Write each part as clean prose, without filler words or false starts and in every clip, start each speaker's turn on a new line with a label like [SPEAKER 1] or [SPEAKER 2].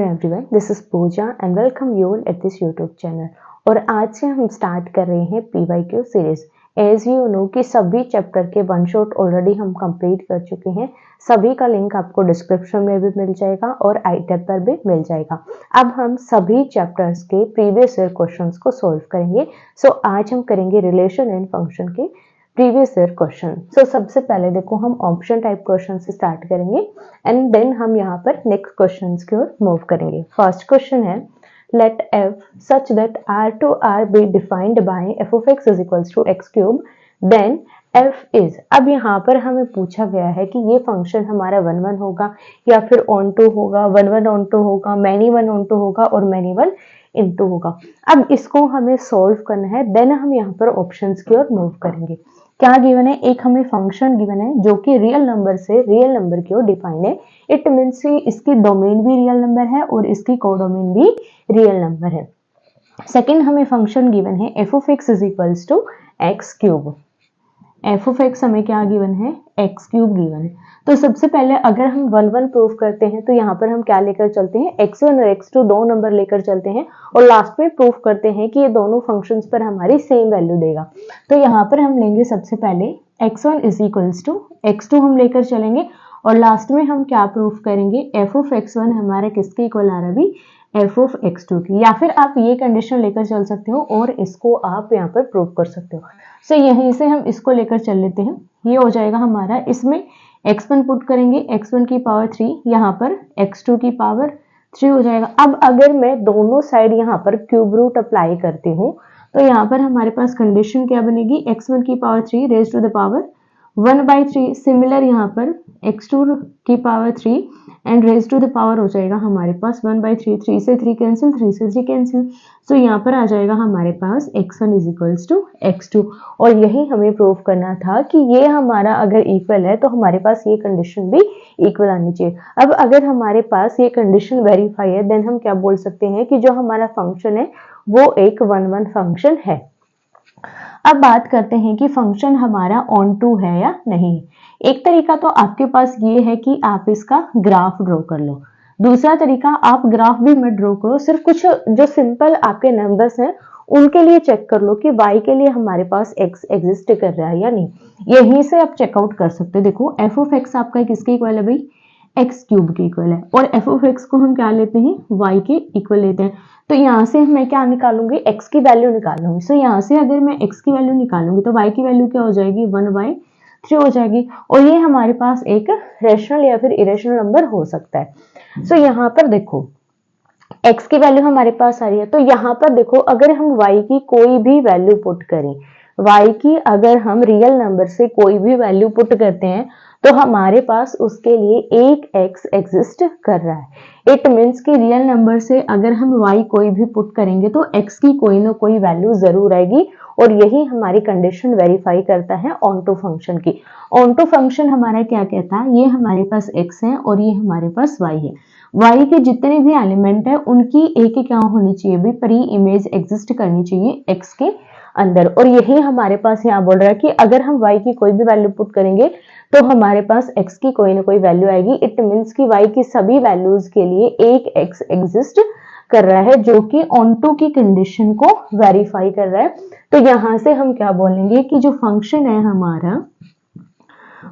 [SPEAKER 1] Everyone, this is Pooja and welcome you all at this YouTube channel. और आज से हम स्टार्ट कर रहे हैं PYQ series. As you know कि सभी चैप्टर के वन शॉट ऑलरेडी हम कंप्लीट कर चुके हैं। सभी का लिंक आपको डिस्क्रिप्शन में भी मिल जाएगा और आई टैब पर भी मिल जाएगा। अब हम सभी चैप्टर्स के प्रीवियस ईयर क्वेश्चंस को सॉल्व करेंगे। सो आज हम करेंगे रिलेशन एंड फंक्शन के प्रीवियस ईयर क्वेश्चन। सो सबसे पहले देखो हम ऑप्शन टाइप क्वेश्चन से स्टार्ट करेंगे एंड देन हम यहाँ पर नेक्स्ट क्वेश्चन की ओर मूव करेंगे। फर्स्ट क्वेश्चन है let f such that r to r be defined by f of x is equals to x cube then f is। अब यहाँ पर हमें पूछा गया है कि ये फंक्शन हमारा 1 1 होगा या फिर ऑन टू होगा, 1 1 ऑन टू होगा, मैनी 1 ऑन टू होगा और मैनी 1 इनटू होगा। अब इसको हमें सॉल्व करना है, देन हम यहाँ पर ऑप्शंस की ओर मूव करेंगे। क्या गिवन है? एक हमें फंक्शन गिवन है जो कि रियल नंबर से रियल नंबर की ओर डिफाइन है। इट मीन्स इसकी डोमेन भी रियल नंबर है और इसकी कोडोमेन भी रियल नंबर है। सेकंड हमें फंक्शन गिवन है f of x is equals to x cube. F of x हमें क्या गिवन है? एक्स क्यूब गिवन है। तो सबसे पहले अगर हम 1 1 प्रूव करते हैं तो यहाँ पर हम क्या लेकर चलते हैं? x1 और x2 दो नंबर लेकर चलते हैं और लास्ट में प्रूव करते हैं कि ये दोनों फंक्शंस पर हमारी सेम वैल्यू देगा। तो यहाँ पर हम लेंगे सबसे पहले x1 is equals to x2 हम लेकर चलेंगे और लास्ट में हम क्या प्रूव करेंगे? एफ ऑफ x1 हमारा किसके इक्वल आ रहा है अभी? एफ ऑफ x2 की। या फिर आप ये कंडीशन लेकर चल सकते हो और इसको आप यहाँ पर प्रूव कर सकते हो। सो यहीं से हम इसको लेकर चल लेते हैं। ये हो जाएगा हमारा, इसमें x1 पुट करेंगे, x1 की पावर 3, यहाँ पर x2 की पावर 3 हो जाएगा। अब अगर मैं दोनों साइड यहाँ पर क्यूब रूट अप्लाई करती हूँ तो यहाँ पर हमारे पास कंडीशन क्या बनेगी? x1 की power 3 raise to the power 1/3। Similar यहाँ पर x2 की power 3 and raise to the power हो जाएगा हमारे पास 1/3। 3 से 3 कैंसिल, 3 से 3 कैंसिल। सो यहाँ पर आ जाएगा हमारे पास x1 is equals to x2। और यही हमें प्रूव करना था कि ये हमारा अगर इक्वल है तो हमारे पास ये कंडीशन भी इक्वल आनी चाहिए। अब अगर हमारे पास ये कंडीशन वेरीफाई है देन हम क्या बोल सकते हैं कि जो हमारा फंक्शन है वो एक 1 1 फंक्शन है। अब बात करते हैं कि फंक्शन हमारा ऑन टू है या नहीं। एक तरीका तो आपके पास ये है कि आप इसका ग्राफ ड्रॉ कर लो। दूसरा तरीका, आप ग्राफ भी मत ड्रॉ करो, सिर्फ कुछ जो सिंपल आपके नंबर्स हैं उनके लिए चेक कर लो कि y के लिए हमारे पास x एग्जिस्ट कर रहा है या नहीं। यहीं से आप चेकआउट कर सकते हो। देखो एफ ऑफ एक्स आपका किसके इक्वल है भाई? एक्स क्यूब के इक्वल है और एफ ऑफ एक्स को हम क्या लेते हैं? y के इक्वल लेते हैं। तो यहाँ से मैं क्या निकालूंगी? x की वैल्यू निकालूंगी। सो यहाँ से अगर मैं x की वैल्यू निकालूंगी तो y की वैल्यू क्या हो जाएगी? 1/3 हो जाएगी। और ये हमारे पास एक रेशनल या फिर इरेशनल नंबर हो सकता है। सो यहाँ पर देखो x की वैल्यू हमारे पास आ रही है। तो यहाँ पर देखो अगर हम y की कोई भी वैल्यू पुट करें, y की अगर हम रियल नंबर से कोई भी वैल्यू पुट करते हैं तो हमारे पास उसके लिए एक x एग्जिस्ट कर रहा है। इट मीन्स कि रियल नंबर से अगर हम y कोई भी पुट करेंगे तो x की कोई ना कोई वैल्यू जरूर आएगी और यही हमारी कंडीशन वेरीफाई करता है ऑन टू फंक्शन की। ऑन टू फंक्शन हमारा क्या कहता है? ये हमारे पास x है और ये हमारे पास y है। y के जितने भी एलिमेंट है उनकी एक क्या होनी चाहिए भी? प्री इमेज एग्जिस्ट करनी चाहिए x के अंदर। और यही हमारे पास यहाँ बोल रहा है कि अगर हम y की कोई भी वैल्यू पुट करेंगे तो हमारे पास x की कोई ना कोई वैल्यू आएगी। इट मीन्स कि y की सभी वैल्यूज के लिए एक x एग्जिस्ट कर रहा है जो कि ऑन टू की कंडीशन को वेरीफाई कर रहा है। तो यहाँ से हम क्या बोलेंगे कि जो फंक्शन है हमारा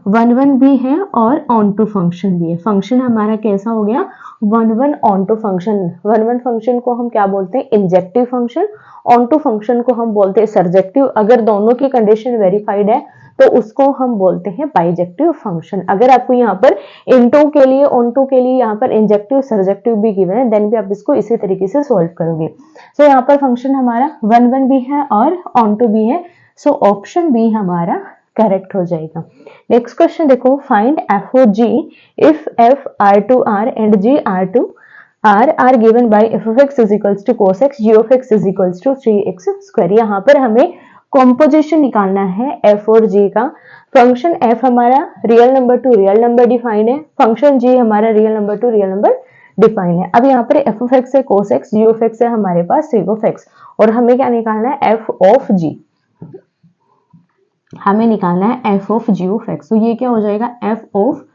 [SPEAKER 1] 1 1 भी है और ऑन टू फंक्शन भी है। फंक्शन हमारा कैसा हो गया? 1 1 ऑन टू फंक्शन। 1 1 फंक्शन को हम क्या बोलते हैं? Injective function. Onto function को हम बोलते हैं सर्जेक्टिव। अगर दोनों की कंडीशन वेरीफाइड है तो उसको हम बोलते हैं बाइजेक्टिव फंक्शन। अगर आपको यहाँ पर इनटू के लिए, ऑन टू के लिए यहाँ पर इंजेक्टिव सर्जेक्टिव भी गिवन है देन भी आप इसको इसी तरीके से सोल्व करोगे। सो यहाँ पर फंक्शन हमारा 1 1 भी है और ऑन टू भी है। सो ऑप्शन बी हमारा करेक्ट हो जाएगा। नेक्स्ट क्वेश्चन देखो, find f o g if f R to R and g R to R R given by f of x is equals to cos x, g of x is equals to 3x square. यहाँ पर हमें composition निकालना है f और g का। Function f हमारा real number to real number define है, function g हमारा real number to real number define है। अब यहाँ पर f ऑफ एक्स है cos x, g of x है हमारे पास sec ऑफ x और हमें क्या निकालना है? f of g। हमें निकालना है f of g of x। तो ये क्या हो जाएगा? f of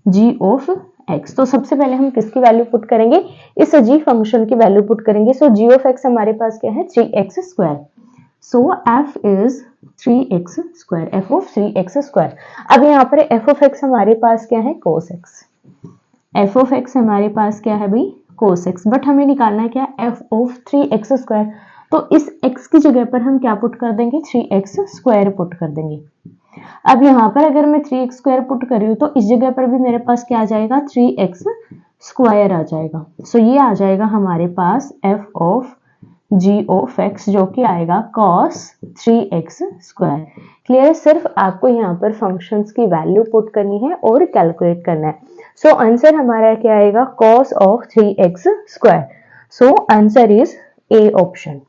[SPEAKER 1] g of x। तो सबसे पहले हम किसकी वैल्यू पुट करेंगे, इस g फंक्शन की वैल्यू पुट करेंगे। सो g ऑफ x हमारे पास क्या है 3x square. So f is 3x square, f of 3x square. अब यहाँ पर f ऑफ x हमारे पास क्या है cos x, f of x हमारे पास क्या है भाई cos x, बट हमें निकालना है क्या f ऑफ 3x स्क्वायर। तो इस x की जगह पर हम क्या पुट कर देंगे 3x स्क्वायर पुट कर देंगे। अब यहाँ पर अगर मैं 3x स्क्वायर पुट कर रही हूँ तो इस जगह पर भी मेरे पास क्या आ जाएगा 3x स्क्वायर आ जाएगा। सो ये आ जाएगा हमारे पास f of g of x जो कि आएगा cos 3x स्क्वायर। क्लियर, सिर्फ आपको यहाँ पर फंक्शंस की वैल्यू पुट करनी है और कैलकुलेट करना है। सो आंसर हमारा क्या आएगा cos of 3x square. So answer is A option.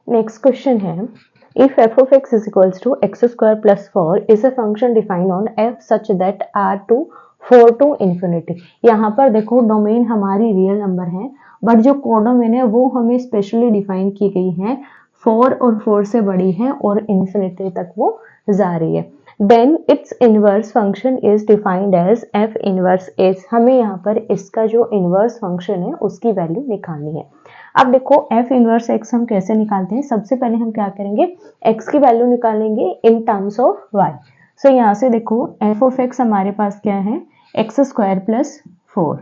[SPEAKER 1] Next question है, if f of x is equals to x square plus 4 is a function defined on f such that r to 4 to infinity। यहाँ पर देखो domain हमारी real number है, but जो codomain है वो हमें स्पेशली डिफाइन की गई है 4 और 4 से बड़ी है और इन्फिनिटी तक वो जा रही है। Then its inverse function is defined as f inverse h। हमें यहाँ पर इसका जो इनवर्स फंक्शन है उसकी वैल्यू निकालनी है। अब देखो f इनवर्स x हम कैसे निकालते हैं, सबसे पहले हम क्या करेंगे x की वैल्यू निकालेंगे इन टर्म्स ऑफ y। सो यहाँ से देखो f ऑफ x हमारे पास क्या है x स्क्वायर प्लस 4।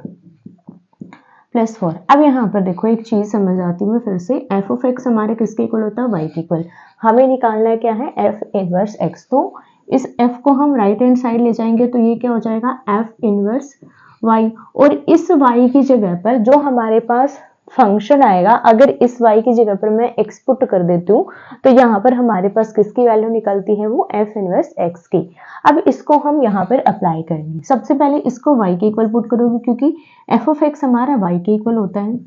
[SPEAKER 1] अब यहाँ पर देखो एक चीज समझ आती है फिर से, f ऑफ x हमारे किसके इक्वल होता है y के इक्वल। हमें निकालना है क्या है f इनवर्स x। तो इस f को हम राइट हैंड साइड ले जाएंगे तो ये क्या हो जाएगा f इनवर्स y, और इस y की जगह पर जो हमारे पास फंक्शन आएगा, अगर इस y की जगह पर मैं x पुट कर देती हूँ तो यहाँ पर हमारे पास किसकी वैल्यू निकलती है वो f इनवर्स x की। अब इसको हम यहाँ पर अप्लाई करेंगे। सबसे पहले इसको y के इक्वल पुट करोगे क्योंकि f ऑफ x हमारा y के इक्वल होता है,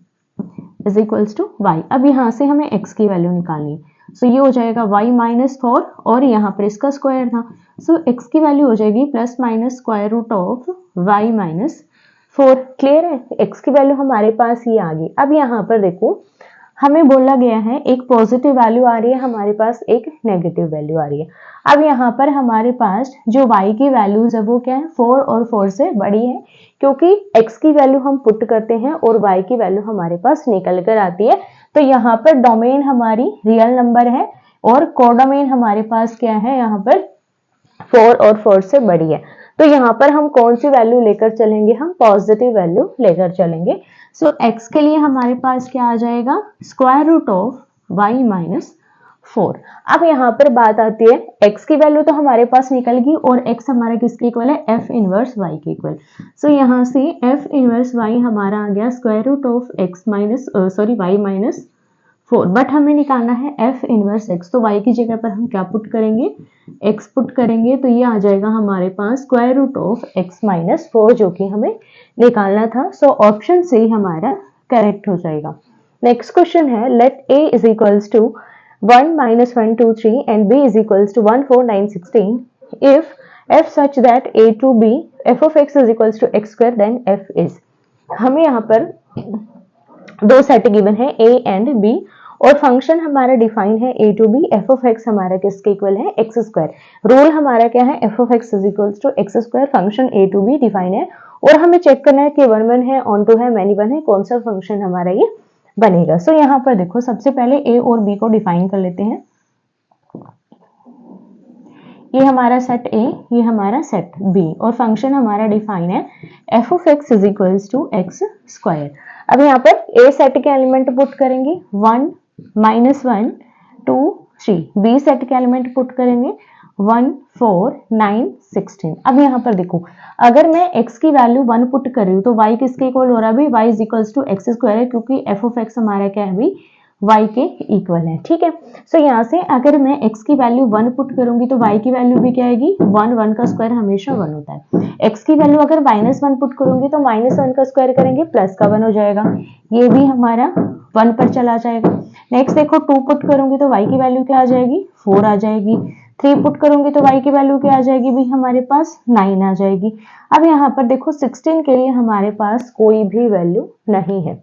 [SPEAKER 1] इज इक्वल्स टू y। अब यहाँ से हमें x की वैल्यू निकालनी है। सो ये हो जाएगा y माइनस 4 और यहाँ पर इसका स्क्वायर था। सो x की वैल्यू हो जाएगी plus minus square root of y minus 4। Clear है, x की वैल्यू हमारे पास ये आ गई। अब यहाँ पर देखो हमें बोला गया है एक पॉजिटिव वैल्यू आ रही है हमारे पास, एक नेगेटिव वैल्यू आ रही है। अब यहाँ पर हमारे पास जो y की वैल्यूज है वो क्या है 4 और 4 से बड़ी है, क्योंकि x की वैल्यू हम पुट करते हैं और y की वैल्यू हमारे पास निकल कर आती है। तो यहाँ पर डोमेन हमारी रियल नंबर है और कोडोमेन हमारे पास क्या है यहाँ पर 4 और 4 से बड़ी है। तो यहाँ पर हम कौन सी वैल्यू लेकर चलेंगे, हम पॉजिटिव वैल्यू लेकर चलेंगे। सो x के लिए हमारे पास क्या आ जाएगा square root of y minus 4। अब यहाँ पर बात आती है x की वैल्यू तो हमारे पास निकल गई और x हमारा किसके इक्वल है f इनवर्स y के इक्वल। सो यहाँ से f इनवर्स y हमारा आ गया square root of x minus y minus 4, but हमें निकालना है f इनवर्स x। तो y की जगह पर हम क्या पुट करेंगे x पुट करेंगे, तो ये आ जाएगा हमारे पास square root of x minus 4 जो कि हमें निकालना था। सो ऑप्शन से हमारा करेक्ट हो जाएगा। नेक्स्ट क्वेश्चन है, let a is equals to 1 minus 1 2 3 and b is equals to 1 4 9 16 if f such that a to b f of x is equals to x square then f is। हमें यहाँ पर दो set given है a and b और function हमारा define है a to b। f of x हमारा किसके इक्वल है x स्क्वायर। रूल हमारा क्या है f of x is equal to x square. Function a to b define है और हमें चेक करना है कि 1 1 है, ऑन टू है, मैनी 1 है, कौन सा फंक्शन हमारा ये बनेगा। सो यहाँ पर देखो सबसे पहले a और b को डिफाइन कर लेते हैं। ये हमारा सेट a, ये हमारा सेट b और फंक्शन हमारा डिफाइन है f of x is equals to x square. अब यहाँ पर a सेट के एलिमेंट पुट करेंगे 1 माइनस 1 2 3, b सेट के एलिमेंट पुट करेंगे 1 4 9 16। अब यहाँ पर देखो अगर मैं x की वैल्यू 1 पुट कर रही हूँ तो y किसके इक्वल हो रहा है भाई, y is equals to x square है क्योंकि f ऑफ x हमारा क्या है भाई y के इक्वल है। ठीक है, सो यहाँ से अगर मैं x की वैल्यू 1 पुट करूंगी तो y की वैल्यू भी क्या आएगी 1, 1 का स्क्वायर हमेशा 1 होता है। x की वैल्यू अगर माइनस 1 पुट करूंगी तो माइनस 1 का स्क्वायर करेंगे प्लस का 1 हो जाएगा, ये भी हमारा 1 पर चला जाएगा। नेक्स्ट देखो 2 पुट करूंगी तो y की वैल्यू क्या आ जाएगी 4 आ जाएगी। 3 पुट करूंगी तो y की वैल्यू क्या आ जाएगी भाई हमारे पास 9 आ जाएगी। अब यहाँ पर देखो 16 के लिए हमारे पास कोई भी वैल्यू नहीं है।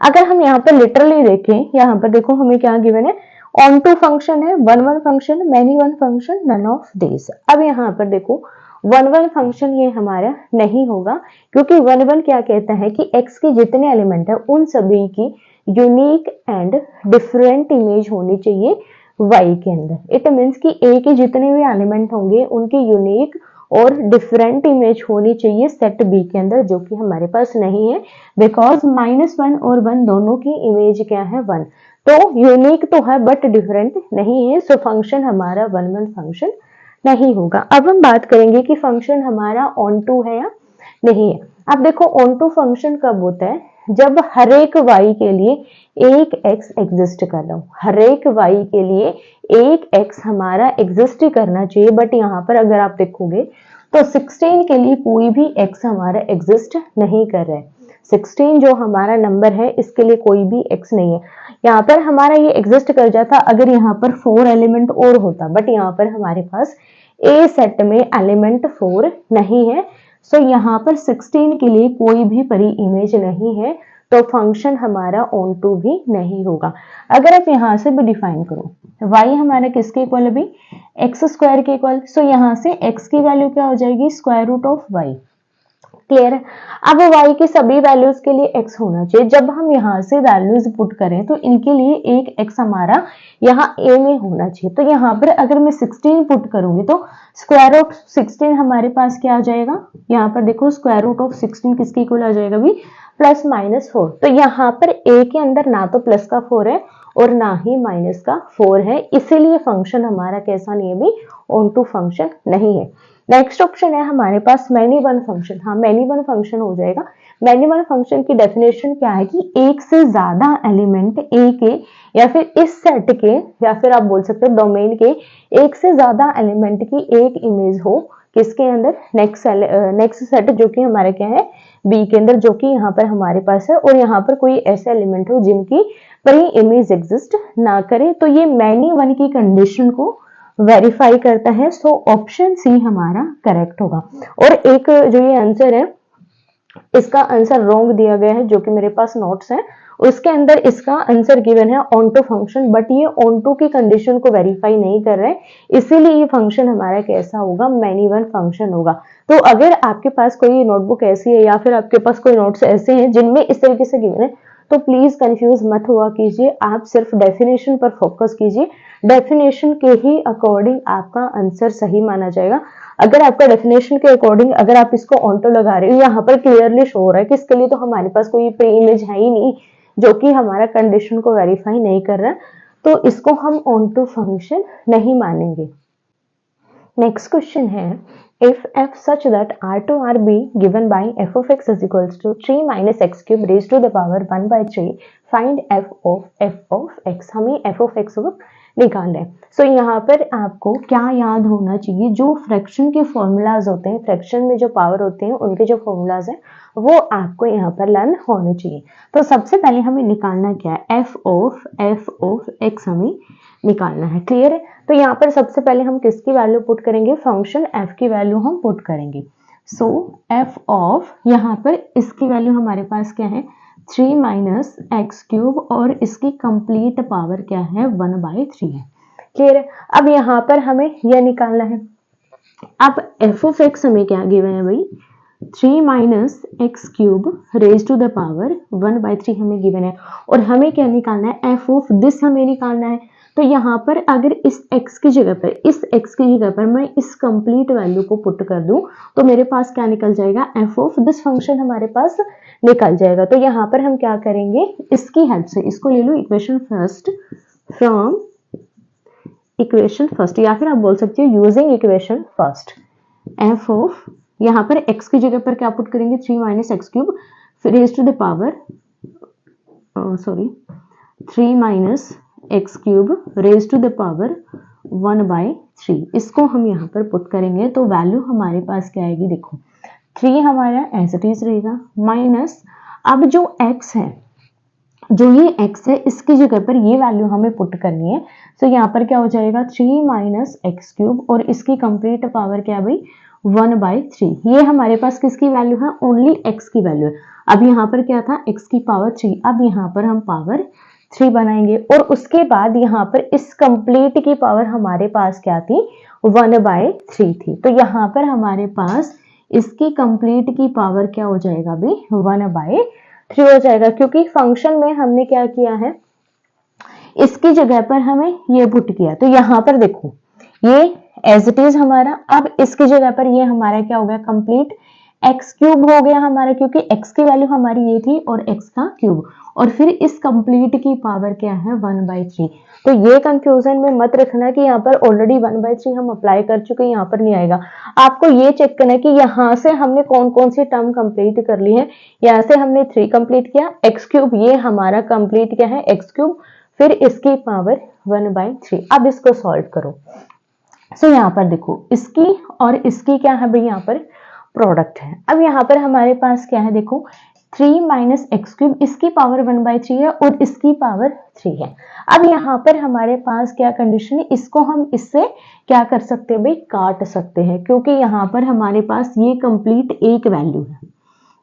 [SPEAKER 1] अगर हम यहाँ पर लिटरली देखें, यहाँ पर देखो हमें क्या गिवन है ऑन टू फंक्शन है, 1 1 function, many 1 function, none of this. अब यहाँ पर देखो वन वन फंक्शन ये हमारा नहीं होगा, क्योंकि वन वन क्या कहता है कि x के जितने एलिमेंट है उन सभी की यूनिक एंड डिफरेंट इमेज होनी चाहिए y के अंदर। इट मीन्स कि a के जितने भी एलिमेंट होंगे उनकी यूनिक और डिफरेंट इमेज होनी चाहिए सेट b के अंदर, जो कि हमारे पास नहीं है, बिकॉज -1 और 1 दोनों की इमेज क्या है 1। तो यूनिक तो है बट डिफरेंट नहीं है, सो फंक्शन हमारा वन वन फंक्शन नहीं होगा। अब हम बात करेंगे कि फंक्शन हमारा ऑन टू है या नहीं है। अब देखो ऑन टू फंक्शन कब होता है, जब हर एक y के लिए एक x एग्जिस्ट कर रहा हूं, हर एक y के लिए एक x हमारा एग्जिस्ट करना चाहिए, बट यहाँ पर अगर आप देखोगे तो 16 के लिए कोई भी x हमारा एग्जिस्ट नहीं कर रहा है। 16 जो हमारा नंबर है इसके लिए कोई भी x नहीं है। यहाँ पर हमारा ये एग्जिस्ट कर जाता अगर यहाँ पर 4 एलिमेंट और होता, बट यहाँ पर हमारे पास ए सेट में एलिमेंट 4 नहीं है, सो यहाँ पर 16 के लिए कोई भी परी इमेज नहीं है, तो फंक्शन हमारा ऑन टू भी नहीं होगा। अगर आप यहाँ से भी डिफाइन करो, y हमारा किसके इक्वल है भाई, एक्स स्क्वायर के इक्वल, सो यहाँ से x की वैल्यू क्या हो जाएगी, square root of y। Clear है। अब y के सभी वैल्यूज के लिए x होना चाहिए। जब हम यहाँ से वैल्यूज पुट करें तो इनके लिए एक x हमारा यहाँ a में होना चाहिए। तो यहाँ पर अगर मैं 16 पुट करूंगी तो स्क्वायर रूट 16 हमारे पास क्या आ जाएगा, यहाँ पर देखो स्क्वायर रूट ऑफ 16 किसके इक्वल आ जाएगा भी, +-4। तो यहाँ पर a के अंदर ना तो प्लस का 4 है और ना ही माइनस का 4 है, इसीलिए फंक्शन हमारा कैसा नहीं है भी, ऑन टू फंक्शन नहीं है। नेक्स्ट ऑप्शन है हमारे पास मैनी वन फंक्शन। हाँ, मैनी वन फंक्शन हो जाएगा। मैनी वन फंक्शन की डेफिनेशन क्या है कि एक से ज्यादा एलिमेंट ए के या फिर इस सेट के या फिर आप बोल सकते हो डोमेन के एक से ज्यादा एलिमेंट की एक इमेज हो किसके अंदर, नेक्स्ट सेट जो कि हमारे क्या है बी के अंदर, जो कि यहाँ पर हमारे पास है, और यहाँ पर कोई ऐसे एलिमेंट हो जिनकी परी इमेज एग्जिस्ट ना करे, तो ये मैनी वन की कंडीशन को वेरीफाई करता है। सो ऑप्शन सी हमारा करेक्ट होगा। और एक जो ये आंसर है इसका आंसर रॉन्ग दिया गया है, जो कि मेरे पास नोट्स है, उसके अंदर इसका आंसर गिवन है ऑन टू फंक्शन, बट ये ऑन टू की कंडीशन को वेरीफाई नहीं कर रहे हैं, इसीलिए ये फंक्शन हमारा कैसा होगा, मैनी वन फंक्शन होगा। तो अगर आपके पास कोई नोटबुक ऐसी है या फिर आपके पास कोई नोट्स ऐसे हैं जिनमें इस तरीके से गिवन है, तो प्लीज कंफ्यूज मत हुआ कीजिए, आप सिर्फ डेफिनेशन पर फोकस कीजिए। डेफिनेशन के ही अकॉर्डिंग आपका आंसर सही माना जाएगा। अगर आपका डेफिनेशन के अकॉर्डिंग अगर आप इसको ऑन टू लगा रहे हो, यहाँ पर क्लियरली शो हो रहा है कि इसके लिए तो हमारे पास कोई प्री इमेज है ही नहीं जो कि हमारा कंडीशन को वेरीफाई नहीं कर रहा, तो इसको हम ऑन टू फंक्शन नहीं मानेंगे। नेक्स्ट क्वेश्चन है, if f such that r to r be given by f of x is equals to 3 minus x cube raised to the power 1/3, find f of x। हमें f of x निकालना है। सो यहाँ पर आपको क्या याद होना चाहिए, जो फ्रैक्शन के फॉर्मूलाज होते हैं, फ्रैक्शन में जो पावर होते हैं उनके जो फॉर्मूलाज हैं वो आपको यहाँ पर लर्न होने चाहिए। तो सबसे पहले हमें निकालना क्या है, f of x हमें निकालना है। क्लियर है। तो यहाँ पर सबसे पहले हम किसकी वैल्यू पुट करेंगे, फंक्शन f की वैल्यू हम पुट करेंगे। सो f ऑफ, यहाँ पर इसकी वैल्यू हमारे पास क्या है 3 माइनस एक्स क्यूब, और इसकी कंप्लीट पावर क्या है 1/3 है। क्लियर है। अब यहाँ पर हमें यह निकालना है। अब f ऑफ x हमें क्या गिवन है भाई, 3 minus x cube raise to the power 1/3 हमें गिवन है, और हमें क्या निकालना है, f ऑफ दिस हमें निकालना है। तो यहाँ पर अगर इस x की जगह पर मैं इस कंप्लीट वैल्यू को पुट कर दूं तो मेरे पास क्या निकल जाएगा, f ऑफ दिस फंक्शन हमारे पास निकल जाएगा। तो यहाँ पर हम क्या करेंगे, इसकी हेल्प से इसको ले लो equation first from equation first, या फिर आप बोल सकते हो using equation first. f of, यहाँ पर x की जगह पर क्या पुट करेंगे, 3 minus x cube raise to the power 3 minus x cube raise to the power 1/3, इसको हम यहाँ पर पुट करेंगे तो वैल्यू हमारे पास क्या आएगी, देखो 3 हमारा एज इट इज रहेगा, माइनस अब जो x है, जो ये x है इसकी जगह पर ये वैल्यू हमें पुट करनी है। तो यहाँ पर क्या हो जाएगा 3 माइनस एक्स क्यूब, और इसकी कंप्लीट पावर क्या है भाई 1/3। ये हमारे पास किसकी वैल्यू है, ओनली x की वैल्यू है। अब यहाँ पर क्या था, x की पावर 3, अब यहाँ पर हम पावर 3 बनाएंगे, और उसके बाद यहाँ पर इस कंप्लीट की पावर हमारे पास क्या थी 1/3 थी। तो यहाँ पर हमारे पास इसकी कंप्लीट की पावर क्या हो जाएगा अभी 1/3 हो जाएगा, क्योंकि फंक्शन में हमने क्या किया है, इसकी जगह पर हमें ये पुट किया। तो यहाँ पर देखो ये एज इट इज हमारा, अब इसकी जगह पर ये हमारा क्या हो गया, कंप्लीट एक्स क्यूब हो गया हमारा, क्योंकि एक्स की वैल्यू हमारी ये थी और एक्स का क्यूब, और फिर इस कंप्लीट की पावर क्या है 1/3। तो ये कंफ्यूजन में मत रखना कि यहाँ पर ऑलरेडी 1/3 हम अप्लाई कर चुके हैं, यहाँ पर नहीं आएगा। आपको ये चेक करना है कि यहाँ से हमने कौन कौन सी टर्म कंप्लीट कर ली है। यहाँ से हमने 3 कंप्लीट किया, एक्स क्यूब ये हमारा कंप्लीट क्या है एक्स क्यूब, फिर इसकी पावर 1/3। अब इसको सॉल्व करो। सो यहाँ पर देखो इसकी और इसकी क्या है भाई, यहाँ पर प्रोडक्ट है। अब यहाँ पर हमारे पास क्या है, देखो 3 माइनस एक्स क्यूब, इसकी पावर 1/3 है और इसकी पावर 3 है। अब यहाँ पर हमारे पास क्या कंडीशन है, इसको हम इससे क्या कर सकते हैं भाई, काट सकते हैं, क्योंकि यहाँ पर हमारे पास ये कंप्लीट एक वैल्यू है,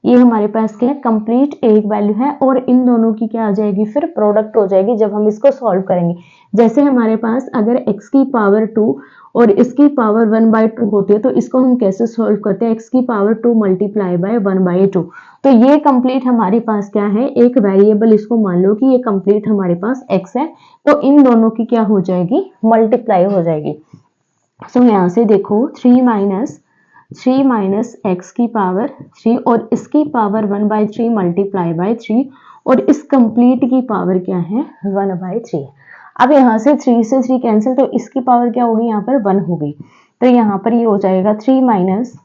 [SPEAKER 1] ये हमारे पास क्या है कंप्लीट एक वैल्यू है, और इन दोनों की क्या आ जाएगी फिर प्रोडक्ट हो जाएगी जब हम इसको सॉल्व करेंगे। जैसे हमारे पास अगर x की पावर 2 और इसकी पावर 1/2 होती है, तो इसको हम कैसे सॉल्व करते हैं, x की पावर 2 मल्टीप्लाई बाय 1/2। तो ये कंप्लीट हमारे पास क्या है, एक वेरिएबल, इसको मान लो कि ये कंप्लीट हमारे पास x है, तो इन दोनों की क्या हो जाएगी, मल्टीप्लाई हो जाएगी। सो यहाँ से देखो 3 माइनस एक्स की पावर 3 और इसकी पावर 1/3 मल्टीप्लाई बाय 3, और इस कंप्लीट की पावर क्या है 1/3। अब यहाँ से 3 से 3 कैंसिल, तो इसकी पावर क्या होगी, यहाँ पर 1 होगी। तो यहाँ पर ये हो जाएगा 3 माइनस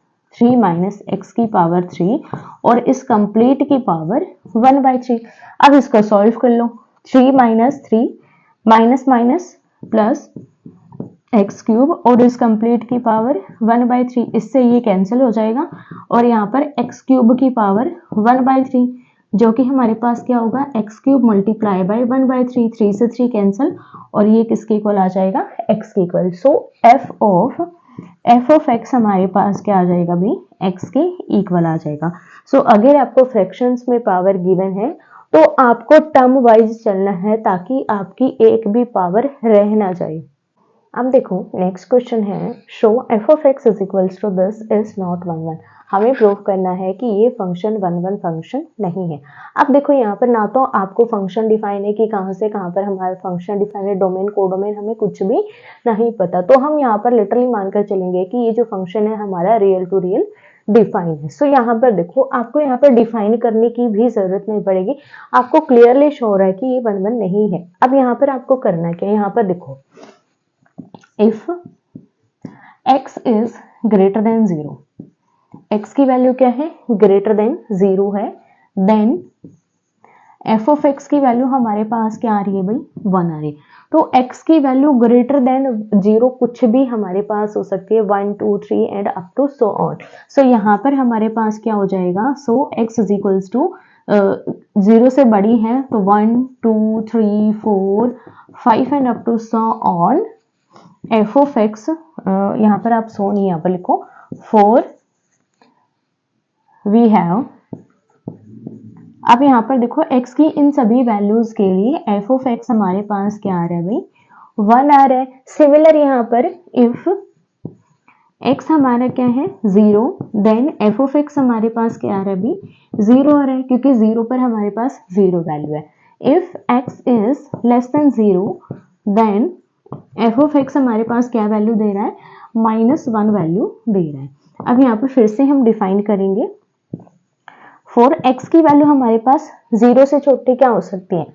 [SPEAKER 1] एक्स की पावर 3 और इस कंप्लीट की पावर 1/3। अब इसको सॉल्व कर लो, 3 minus 3 minus minus plus x cube और इस कंप्लीट की पावर 1/3, इससे ये कैंसिल हो जाएगा, और यहाँ पर एक्स क्यूब की पावर 1/3, जो कि हमारे पास क्या होगा, एक्स क्यूब मल्टीप्लाई बाय 1/3, 3 से 3 कैंसिल, और ये किसके इक्वल आ जाएगा, एक्स के equal. So f of x हमारे पास क्या आ जाएगा भाई, एक्स के इक्वल आ जाएगा। सो अगर आपको फ्रैक्शंस में पावर गिवन है तो आपको टर्म वाइज चलना है, ताकि आपकी एक भी पावर रह ना जाए। अब देखो नेक्स्ट क्वेश्चन है, show f of x is equals to this is not 1 1। हमें प्रूव करना है कि ये फंक्शन 1 1 फंक्शन नहीं है। अब देखो यहाँ पर ना तो आपको फंक्शन डिफाइन है कि कहाँ से कहाँ पर हमारा फंक्शन डिफाइन है, डोमेन कोडोमेन हमें कुछ भी नहीं पता, तो हम यहाँ पर लिटरली मानकर चलेंगे कि ये जो फंक्शन है हमारा रियल टू रियल डिफाइन है। सो यहाँ पर देखो आपको यहाँ पर डिफाइन करने की भी जरूरत नहीं पड़ेगी, आपको क्लियरली शो हो रहा है कि ये 1 1 नहीं है। अब यहाँ पर आपको करना क्या है, यहाँ पर देखो if x is greater than 0, x की वैल्यू क्या है, ग्रेटर देन 0 है, देन f ऑफ x की वैल्यू हमारे पास क्या आ रही है भाई 1 आ रही है। तो x की वैल्यू ग्रेटर देन 0 कुछ भी हमारे पास हो सकती है, 1 2 3 and up to so on. So यहाँ पर हमारे पास क्या हो जाएगा, so x is equals to 0 से बड़ी है तो 1 2 3 4 5 and up to so on f of x, यहाँ पर आप सो नहीं, यहाँ पर लिखो 4 वी हैव। अब यहाँ पर देखो x की इन सभी वैल्यूज के लिए एफ ऑफ एक्स हमारे पास क्या आ रहा है भाई 1 आ रहा है। सिमिलर यहाँ पर इफ x हमारा क्या है 0, देन एफ ऑफ एक्स हमारे पास क्या आ रहा है भाई 0 आ रहा है, क्योंकि 0 पर हमारे पास 0 वैल्यू है। If x is less than 0, then f of x हमारे पास क्या वैल्यू दे रहा है, -1 वैल्यू दे रहा है। अब यहाँ पर फिर से हम डिफाइन करेंगे, फॉर एक्स की वैल्यू हमारे पास 0 से छोटी क्या हो सकती है,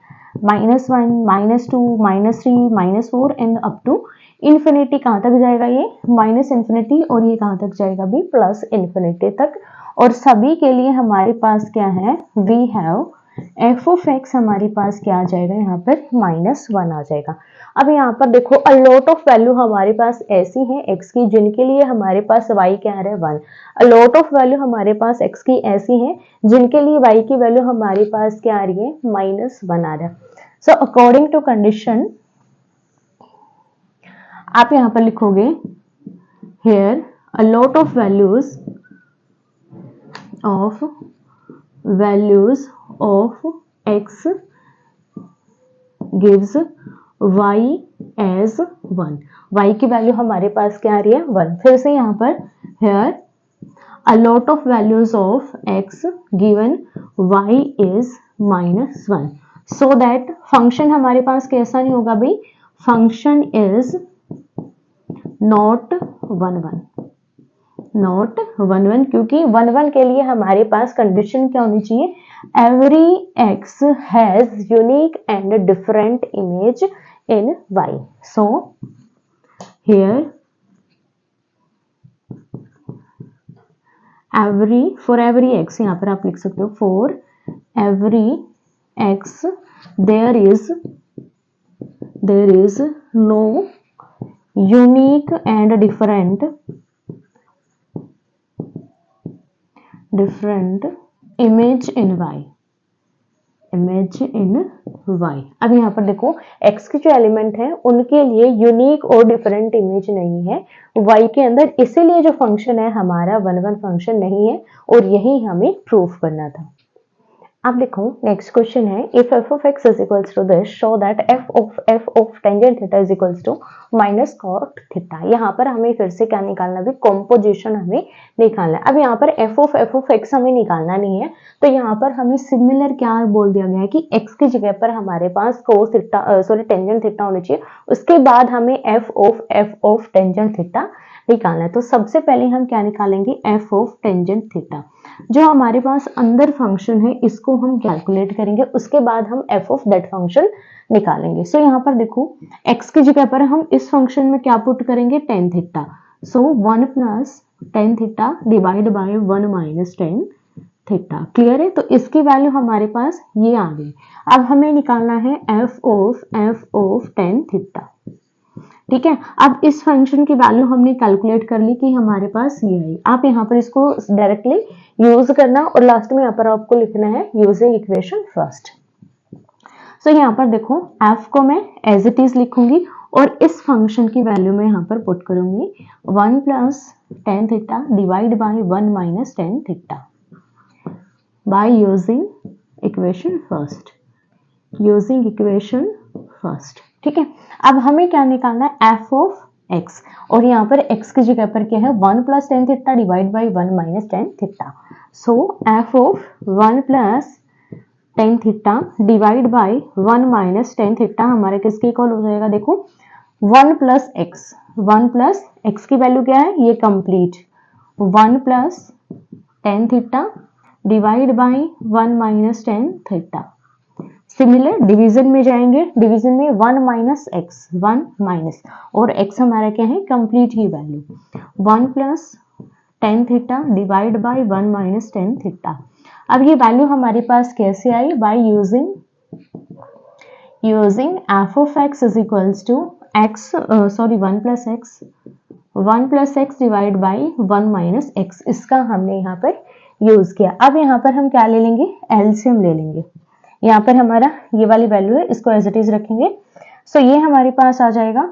[SPEAKER 1] -1 -2 -3 -4 एंड अप टू इन्फिनिटी। कहाँ तक जाएगा ये, -इन्फिनिटी, और ये कहाँ तक जाएगा भी +इन्फिनिटी तक। और सभी के लिए हमारे पास क्या है, we have f of x हमारे पास क्या आ जाएगा, यहाँ पर -1 आ जाएगा। अब यहाँ पर देखो अ लॉट ऑफ वैल्यू हमारे पास ऐसी है x की जिनके लिए हमारे पास y क्या आ रहा है 1। अ लॉट ऑफ वैल्यू हमारे पास x की ऐसी है जिनके लिए y की वैल्यू हमारे पास क्या आ रही है, -1 आ रहा है। सो अकॉर्डिंग टू कंडीशन आप यहाँ पर लिखोगे here a lot of values of x gives y as 1, y की वैल्यू हमारे पास क्या आ रही है 1। फिर से यहाँ पर here a lot of values of x given y is -1, so that function हमारे पास कैसा नहीं होगा भाई, फंक्शन इज नॉट 1 1, नॉट 1 1, क्योंकि 1 1 के लिए हमारे पास कंडीशन क्या होनी चाहिए, every x has unique and different image in y। So here for every x, यहाँ पर आप लिख सकते हो for every x there is no unique and different image in y, image in y। अब यहाँ पर देखो x के जो एलिमेंट है उनके लिए यूनिक और डिफरेंट इमेज नहीं है y के अंदर, इसीलिए जो फंक्शन है हमारा 1 1 फंक्शन नहीं है, और यही हमें प्रूफ करना था। अब देखो नेक्स्ट क्वेश्चन है, if f of x is equals to this, show that f of tangent theta is equals to minus cot theta। यहाँ पर हमें फिर से क्या निकालना है, कॉम्पोजिशन हमें निकालना है। अब यहाँ पर f of x हमें निकालना नहीं है, तो यहाँ पर हमें सिमिलर क्या बोल दिया गया है कि x की जगह पर हमारे पास cos थीटा टेंजेंट थीटा होनी चाहिए, उसके बाद हमें f of टेंजेंट थीटा निकालना है। तो सबसे पहले हम क्या निकालेंगे, f of टेंजेंट थीटा। जो हमारे पास अंदर फंक्शन है इसको हम कैलकुलेट करेंगे, उसके बाद हम f ऑफ दैट फंक्शन निकालेंगे। सो यहाँ पर देखो x की जगह पर हम इस फंक्शन में क्या पुट करेंगे, tan theta. So 1 plus ten theta divide by 1 minus ten theta. Clear है, तो इसकी वैल्यू हमारे पास ये आ गई। अब हमें निकालना है f ऑफ टेन थीटा। ठीक है, अब इस फंक्शन की वैल्यू हमने कैलकुलेट कर ली कि हमारे पास ये आई। आप यहाँ पर इसको डायरेक्टली यूज करना और लास्ट में यहाँ पर आपको लिखना है यूजिंग इक्वेशन फर्स्ट। सो यहाँ पर देखो f को मैं एज इट इज लिखूंगी और इस फंक्शन की वैल्यू में यहाँ पर पुट करूंगी 1 plus ten theta divide by 1 minus ten theta by using equation first. ठीक है, अब हमें क्या निकालना है, f ऑफ x, और यहाँ पर x की जगह पर क्या है 1 plus ten theta divide by 1 minus ten theta. So f of 1 plus ten theta divide by 1 minus ten theta हमारे किसके इक्वल हो जाएगा, देखो 1 प्लस x की वैल्यू क्या है, ये complete 1 plus ten theta divide by 1 minus ten theta. Similar division में जाएंगे, डिवीजन में 1 माइनस एक्स, 1 माइनस, और x हमारा क्या है, कंप्लीट ही value 1 plus ten theta divide by 1 minus ten theta. अब ये वैल्यू हमारे पास कैसे आई, by using f of x is equals to x 1 plus X divide by 1 minus X, इसका हमने यहाँ पर यूज किया। अब यहाँ पर हम क्या ले लेंगे, एलसीएम ले लेंगे। यहाँ पर हमारा ये वाली वैल्यू है, इसको एज इट इज रखेंगे। सो ये हमारे पास आ जाएगा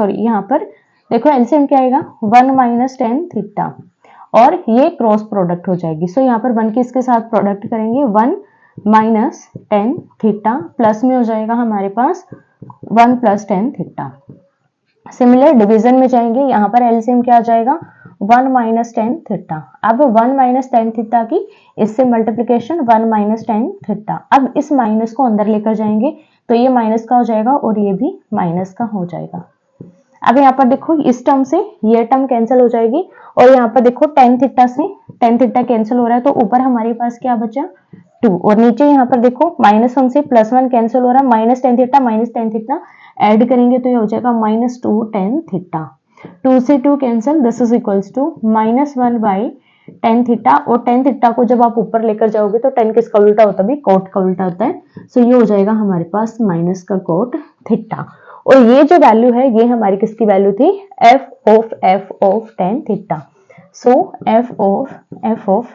[SPEAKER 1] यहाँ पर देखो एलसीएम क्या आएगा 1 माइनस टेन थीटा, और ये क्रॉस प्रोडक्ट हो जाएगी। सो यहाँ पर 1 के इसके साथ प्रोडक्ट करेंगे 1 माइनस टेन थीटा, प्लस में हो जाएगा हमारे पास 1 plus ten theta. Similar division में जाएंगे, यहाँ पर एलसीएम क्या आ जाएगा 1 माइनस टेन थीटा। अब 1 माइनस टेन थीटा की इससे मल्टीप्लीकेशन 1 माइनस टेन थीटा। अब इस माइनस को अंदर लेकर जाएंगे तो ये माइनस का हो जाएगा और ये भी माइनस का हो जाएगा। अब यहाँ पर देखो इस टर्म से ये टर्म कैंसिल हो जाएगी, और यहाँ पर देखो टेन थीटा से टेन थीटा कैंसिल हो रहा है, तो ऊपर हमारे पास क्या बचा 2, और नीचे यहाँ पर देखो -1 से +1 कैंसिल हो रहा है, माइनस टेन थीटा ऐड करेंगे तो ये हो जाएगा -2 टेन थीटा। 2 से 2 cancel, this is equals to -1 by tan theta, और टेन थीटा को जब आप ऊपर लेकर जाओगे तो टेन किसका उल्टा होता है, कोट का उल्टा होता है। सो ये हो जाएगा हमारे पास माइनस का कोट थीटा, और ये जो वैल्यू है ये हमारी किसकी वैल्यू थी, f of tan theta. So f of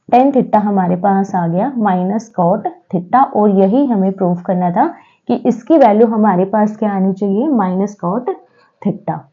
[SPEAKER 1] tan theta हमारे पास आ गया माइनस कॉट थीटा, और यही हमें प्रूव करना था कि इसकी वैल्यू हमारे पास क्या आनी चाहिए, माइनस कॉट थीटा।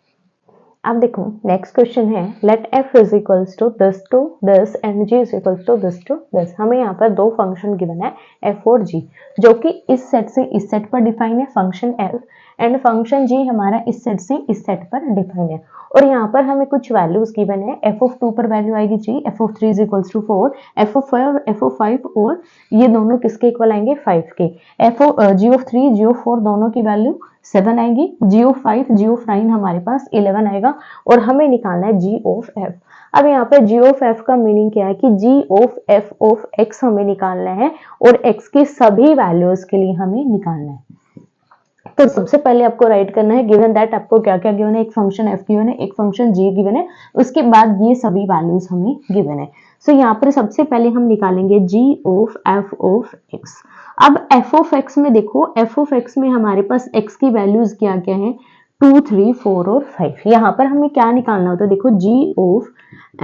[SPEAKER 1] अब देखो नेक्स्ट क्वेश्चन है, let f is equals to this to this and g is equals to this to this. हमें यहाँ पर दो फंक्शन गिवन है f और g, जो कि इस सेट से इस सेट पर डिफाइन है, फंक्शन f एंड फंक्शन जी हमारा इस सेट से इस सेट पर डिफाइन है। और यहाँ पर हमें कुछ वैल्यूज गिवन है, f(2) पर वैल्यू आएगी g, f(3) = 4, f(5) और f(5) और ये दोनों किसके इक्वल आएंगे 5 के। g(3) g(4) दोनों की वैल्यू 7 आएगी, g(5) g(9) हमारे पास 11 आएगा और हमें निकालना है g(f). अब यहाँ पर g(f) का मीनिंग क्या है कि g(f)(x) हमें निकालना है और x की सभी वैल्यूज के लिए हमें निकालना है। तो सबसे पहले आपको राइट करना है गिवन दैट आपको क्या क्या गिवन है, एक फंक्शन f गिवन है, एक फंक्शन g गिवन है, उसके बाद ये सभी वैल्यूज हमें गिवन है। सो यहाँ पर सबसे पहले हम निकालेंगे g(f)(x). अब f(x) में देखो, f(x) में हमारे पास x की वैल्यूज क्या क्या है 2, 3, 4 और 5। यहाँ पर हमें क्या निकालना होता है, देखो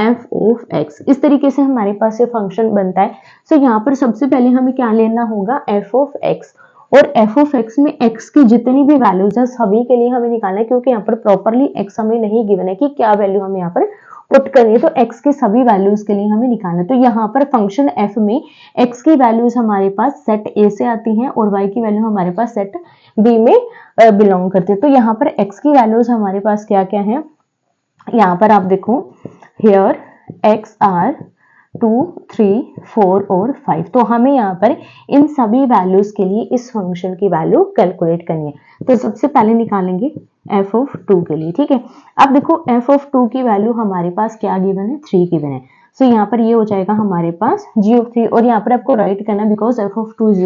[SPEAKER 1] g(f)(x) इस तरीके से हमारे पास ये फंक्शन बनता है। सो यहाँ पर सबसे पहले हमें क्या लेना होगा f(x) और f(x) में x की जितनी भी वैल्यूज है सभी के लिए हमें निकालना है, क्योंकि यहाँ पर प्रॉपरली x हमें नहीं गिवन है कि क्या वैल्यू हमें यहाँ पर पुट करनी है, तो x की सभी वैल्यूज के लिए हमें निकालना है। तो यहाँ पर फंक्शन f में x की वैल्यूज हमारे पास सेट A से आती हैं और y की वैल्यू हमारे पास सेट B में बिलोंग करती है। तो यहाँ पर x की वैल्यूज हमारे पास क्या क्या है, यहाँ पर आप देखो हियर x आर 2, 3, 4 और 5। तो हमें यहाँ पर इन सभी वैल्यूज के लिए इस फंक्शन की वैल्यू कैलकुलेट करनी है। तो सबसे पहले निकालेंगे f(2) के लिए, ठीक है। अब देखो f(2) की वैल्यू हमारे पास क्या गिवन है 3 गिवन है। सो यहाँ पर ये हो जाएगा हमारे पास g(3) और यहाँ पर आपको राइट करना बिकॉज f(2) =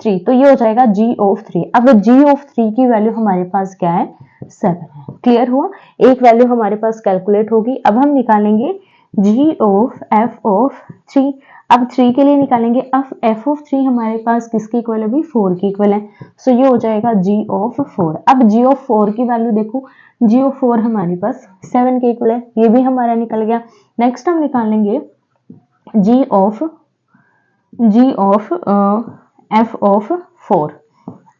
[SPEAKER 1] 3, तो ये हो जाएगा g(3). अब g(3) की वैल्यू हमारे पास क्या है 7 है। क्लियर हुआ, एक वैल्यू हमारे पास कैलकुलेट होगी। अब हम निकालेंगे g(f)(3). अब 3 के लिए निकालेंगे, अब f(3) हमारे पास किसकी इक्वल है, 4 की इक्वल है। सो ये हो जाएगा g(4). अब g(4) की वैल्यू देखो, g(4) हमारे पास 7 के इक्वल है, ये भी हमारा निकल गया। नेक्स्ट हम निकालेंगे f(4).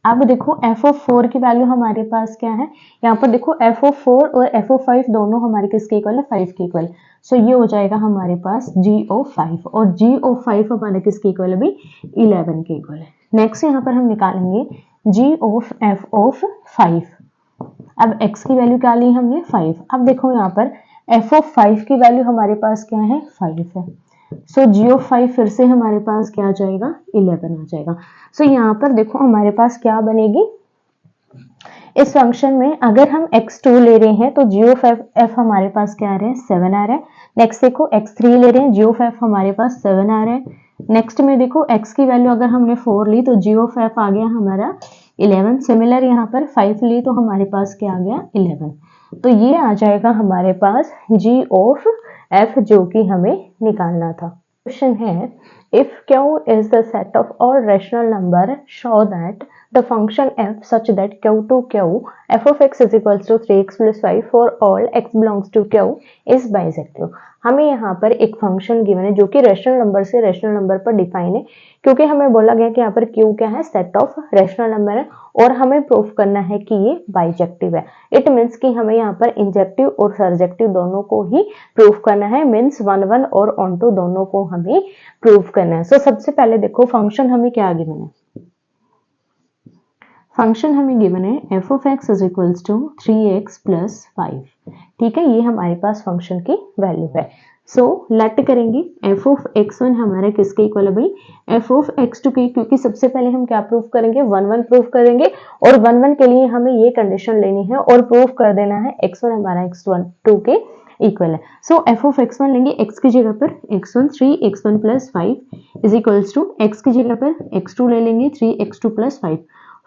[SPEAKER 1] अब देखो f(4) की वैल्यू हमारे पास क्या है, यहाँ पर देखो f(4) और f(5) दोनों हमारे किसके इक्वल है 5 के इक्वल। सो ये हो जाएगा हमारे पास g(5) और g(5) हमारे किसके इक्वल है भी 11 के इक्वल है। नेक्स्ट यहाँ पर हम निकालेंगे g(f)(5). अब x की वैल्यू क्या ली हमने 5। अब देखो यहाँ पर f(5) की वैल्यू हमारे पास क्या है 5 है। सो g(5) फिर से हमारे पास क्या आ जाएगा 11 आ जाएगा। सो यहाँ पर देखो हमारे पास क्या बनेगी, इस फंक्शन में अगर हम x2 ले रहे हैं तो g(f) हमारे पास क्या आ रहा है 7 आ रहा है। नेक्स्ट देखो x3 ले रहे हैं, g(f) हमारे पास 7 आ रहा है। नेक्स्ट में देखो x की वैल्यू अगर हमने 4 ली तो g(f) आ गया हमारा 11। सिमिलर यहाँ पर 5 ली तो हमारे पास क्या आ गया 11। तो ये आ जाएगा हमारे पास g(f) जो कि हमें निकालना था। क्वेश्चन है if q is the set of all rational number show that the function f such that q to q f(x) = 3x + 5 for all x belongs to q is bisective। हमें यहाँ पर एक फंक्शन गिवन है जो कि rational number से rational number पर define है, क्योंकि हमें बोला गया कि यहाँ पर q क्या है सेट ऑफ रैशनल नंबर है और हमें प्रूफ करना है कि ये बाइजेक्टिव है। इट मीन्स कि हमें यहाँ पर इंजेक्टिव और सरजेक्टिव दोनों को ही प्रूफ करना है, मीन्स 1, 1 और ऑनटू दोनों को हमें प्रूफ करना है। सो सबसे पहले देखो फंक्शन हमें क्या गिवन है, फंक्शन हमें गिवन है f(x) = 3x + 5। ठीक है, ये हमारे पास फंक्शन की वैल्यू है। सो लेट करेंगे f(x1) हमारा किसके इक्वल है भाई f(x2) के, क्योंकि सबसे पहले हम क्या प्रूफ करेंगे 1, 1 प्रूफ करेंगे और 1, 1 के लिए हमें ये कंडीशन लेनी है और प्रूफ कर देना है x1 हमारा x2 के इक्वल है। सो f(x1) लेंगे x की जगह पर x1 3x1 + 5 = x की जगह पर x2 ले लेंगे 3x2 + 5।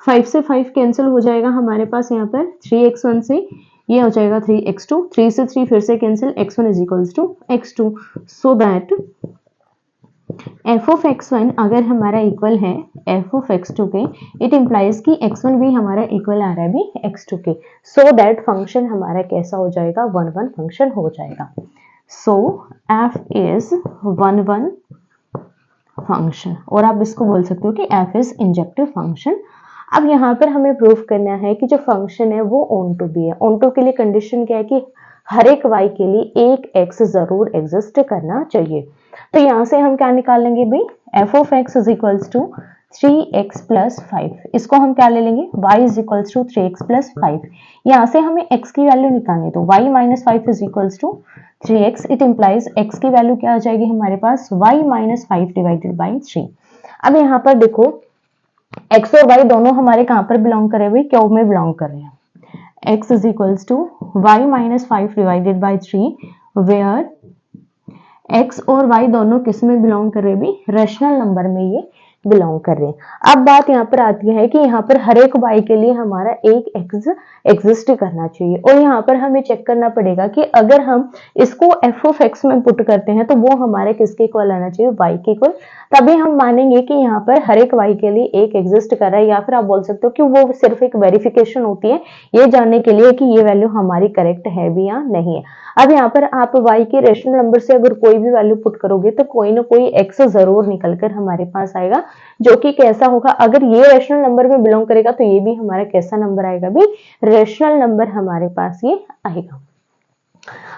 [SPEAKER 1] 5 से 5 कैंसिल हो जाएगा हमारे पास यहाँ पर 3x1 से ये हो जाएगा 3x2, 3 से 3 फिर से cancel x1 = x2। So that f(x1) अगर हमारा इक्वल है f(x2) के, इट इम्प्लाइज कि x1 भी हमारा इक्वल आ रहा है भी x2 के। सो दैट फंक्शन हमारा कैसा हो जाएगा 1, 1 फंक्शन हो जाएगा। सो f इज 1, 1 फंक्शन और आप इसको बोल सकते हो कि f इज इंजेक्टिव फंक्शन। अब यहाँ पर हमें प्रूफ करना है कि जो फंक्शन है वो ऑन टू बी है। ऑन टू के लिए कंडीशन क्या है कि हर एक y के लिए एक x जरूर एग्जिस्ट करना चाहिए। तो यहाँ से हम क्या निकालेंगे भाई f(x) = 3x प्लस 5। इसको हम क्या ले लेंगे, y is equals to 3x plus 5। यहाँ से हमें x की वैल्यू निकालनी, तो y minus 5 is equals to 3x। It implies x की वैल्यू क्या आ जाएगी हमारे पास, y माइनस 5 डिवाइडेड बाई 3। अब यहाँ पर देखो x और y दोनों हमारे कहाँ पर बिलोंग करे हुए, क्यू में बिलोंग कर रहे हैं। x is equals to y minus 5 divided by 3 where x और y दोनों किस में बिलोंग कर रहे हैं, भी रेशनल नंबर में ये बिलोंग कर रहे हैं। अब बात यहाँ पर आती है कि यहाँ पर हर एक y के लिए हमारा एक x एग्जिस्ट करना चाहिए, और यहाँ पर हमें चेक करना पड़ेगा कि अगर हम इसको f ऑफ x में पुट करते हैं तो वो हमारे किसके इक्वल आना चाहिए, y के इक्वल। तभी हम मानेंगे कि यहाँ पर हर एक y के लिए एक एग्जिस्ट कर रहा है, या फिर आप बोल सकते हो कि वो सिर्फ एक वेरिफिकेशन होती है ये जानने के लिए कि ये वैल्यू हमारी करेक्ट है भी या नहीं है। अब यहाँ पर आप y के रेशनल नंबर से अगर कोई भी वैल्यू पुट करोगे तो कोई ना कोई x जरूर निकलकर हमारे पास आएगा, जो कि कैसा होगा, अगर ये रेशनल नंबर में बिलोंग करेगा तो ये भी हमारा कैसा नंबर आएगा, भी रेशनल नंबर हमारे पास ये आएगा।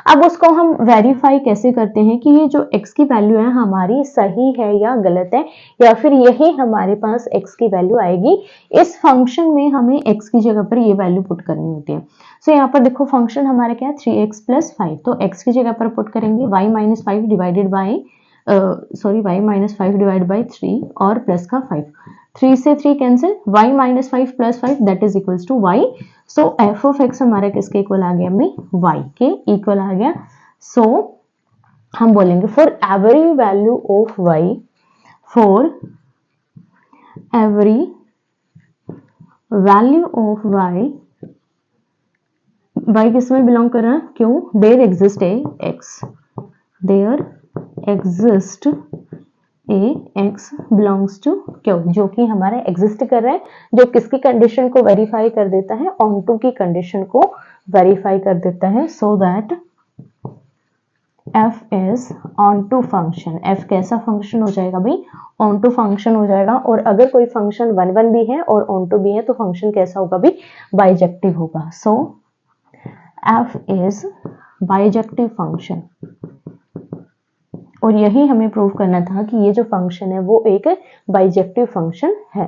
[SPEAKER 1] अब उसको हम वेरीफाई कैसे करते हैं कि ये जो x की वैल्यू है हमारी सही है या गलत है, या फिर यही हमारे पास x की वैल्यू आएगी। इस फंक्शन में हमें x की जगह पर ये वैल्यू पुट करनी होती है। सो यहाँ पर देखो फंक्शन हमारा क्या है, 3x प्लस 5, तो x की जगह पर पुट करेंगे y minus 5 divided by y minus 5 divide by 3 और प्लस का 5, 3 से 3 cancel, y minus 5 plus 5 that is equals to y। So f of x हमारा किसके इक्वल आ गया, हमें y के इक्वल आ गया। सो हम बोलेंगे for every value of y, for every value of y किस में बिलोंग कर रहा है, क्यों, there exist a x, there exist a x belongs to Q, जो कि हमारा एग्जिस्ट कर रहा है, जो किसकी कंडीशन को वेरीफाई कर देता है, ऑन टू की कंडीशन को वेरीफाई कर देता है। So that f is onto function, f कैसा फंक्शन हो जाएगा भाई, ऑन टू फंक्शन हो जाएगा। और अगर कोई फंक्शन 1 1 भी है और ऑन टू भी है तो फंक्शन कैसा होगा भाई, बाइजेक्टिव होगा। सो f इज बाइजेक्टिव फंक्शन, और यही हमें प्रूव करना था कि ये जो फंक्शन है वो एक बाइजेक्टिव फंक्शन है।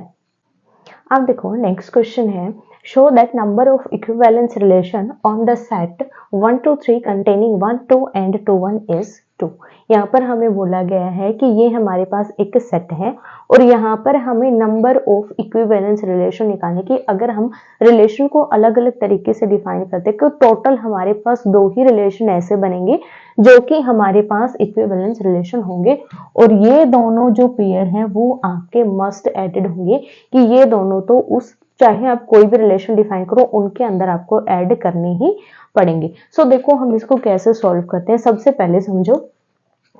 [SPEAKER 1] अब देखो नेक्स्ट क्वेश्चन है, show that number of equivalence relation on the set 1 to 3 containing 1 2 and 2 1 is 2। यहाँ पर हमें बोला गया है कि ये हमारे पास एक सेट है और यहाँ पर हमें नंबर ऑफ इक्विवेलेंस रिलेशन निकालने की। अगर हम रिलेशन को अलग अलग तरीके से डिफाइन करते हैं तो टोटल हमारे पास 2 ही रिलेशन ऐसे बनेंगे जो कि हमारे पास इक्विवेलेंस रिलेशन होंगे, और ये दोनों जो पेयर हैं वो आपके मस्ट एडेड होंगे कि ये दोनों तो उस, चाहे आप कोई भी रिलेशन डिफाइन करो उनके अंदर आपको ऐड करने ही पड़ेंगे। सो देखो हम इसको कैसे सॉल्व करते हैं। सबसे पहले समझो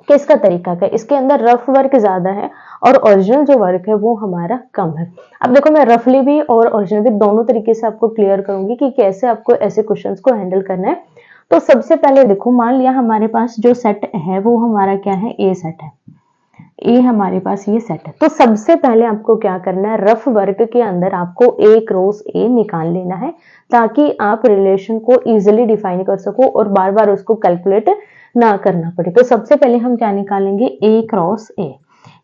[SPEAKER 1] कि इसका तरीका क्या है। इसके अंदर रफ वर्क ज्यादा है और ओरिजिनल जो वर्क है वो हमारा कम है। अब देखो मैं रफली भी और ओरिजिनल भी दोनों तरीके से आपको क्लियर करूंगी कि कैसे आपको ऐसे क्वेश्चंस को हैंडल करना है। तो सबसे पहले देखो, मान लिया हमारे पास जो सेट है वो हमारा क्या है, ए सेट है, ए हमारे पास ये सेट है। तो सबसे पहले आपको क्या करना है, रफ वर्क के अंदर आपको ए क्रॉस ए निकाल लेना है ताकि आप रिलेशन को इजीली डिफाइन कर सको और बार बार उसको कैलकुलेट ना करना पड़े। तो सबसे पहले हम क्या निकालेंगे, ए क्रॉस ए,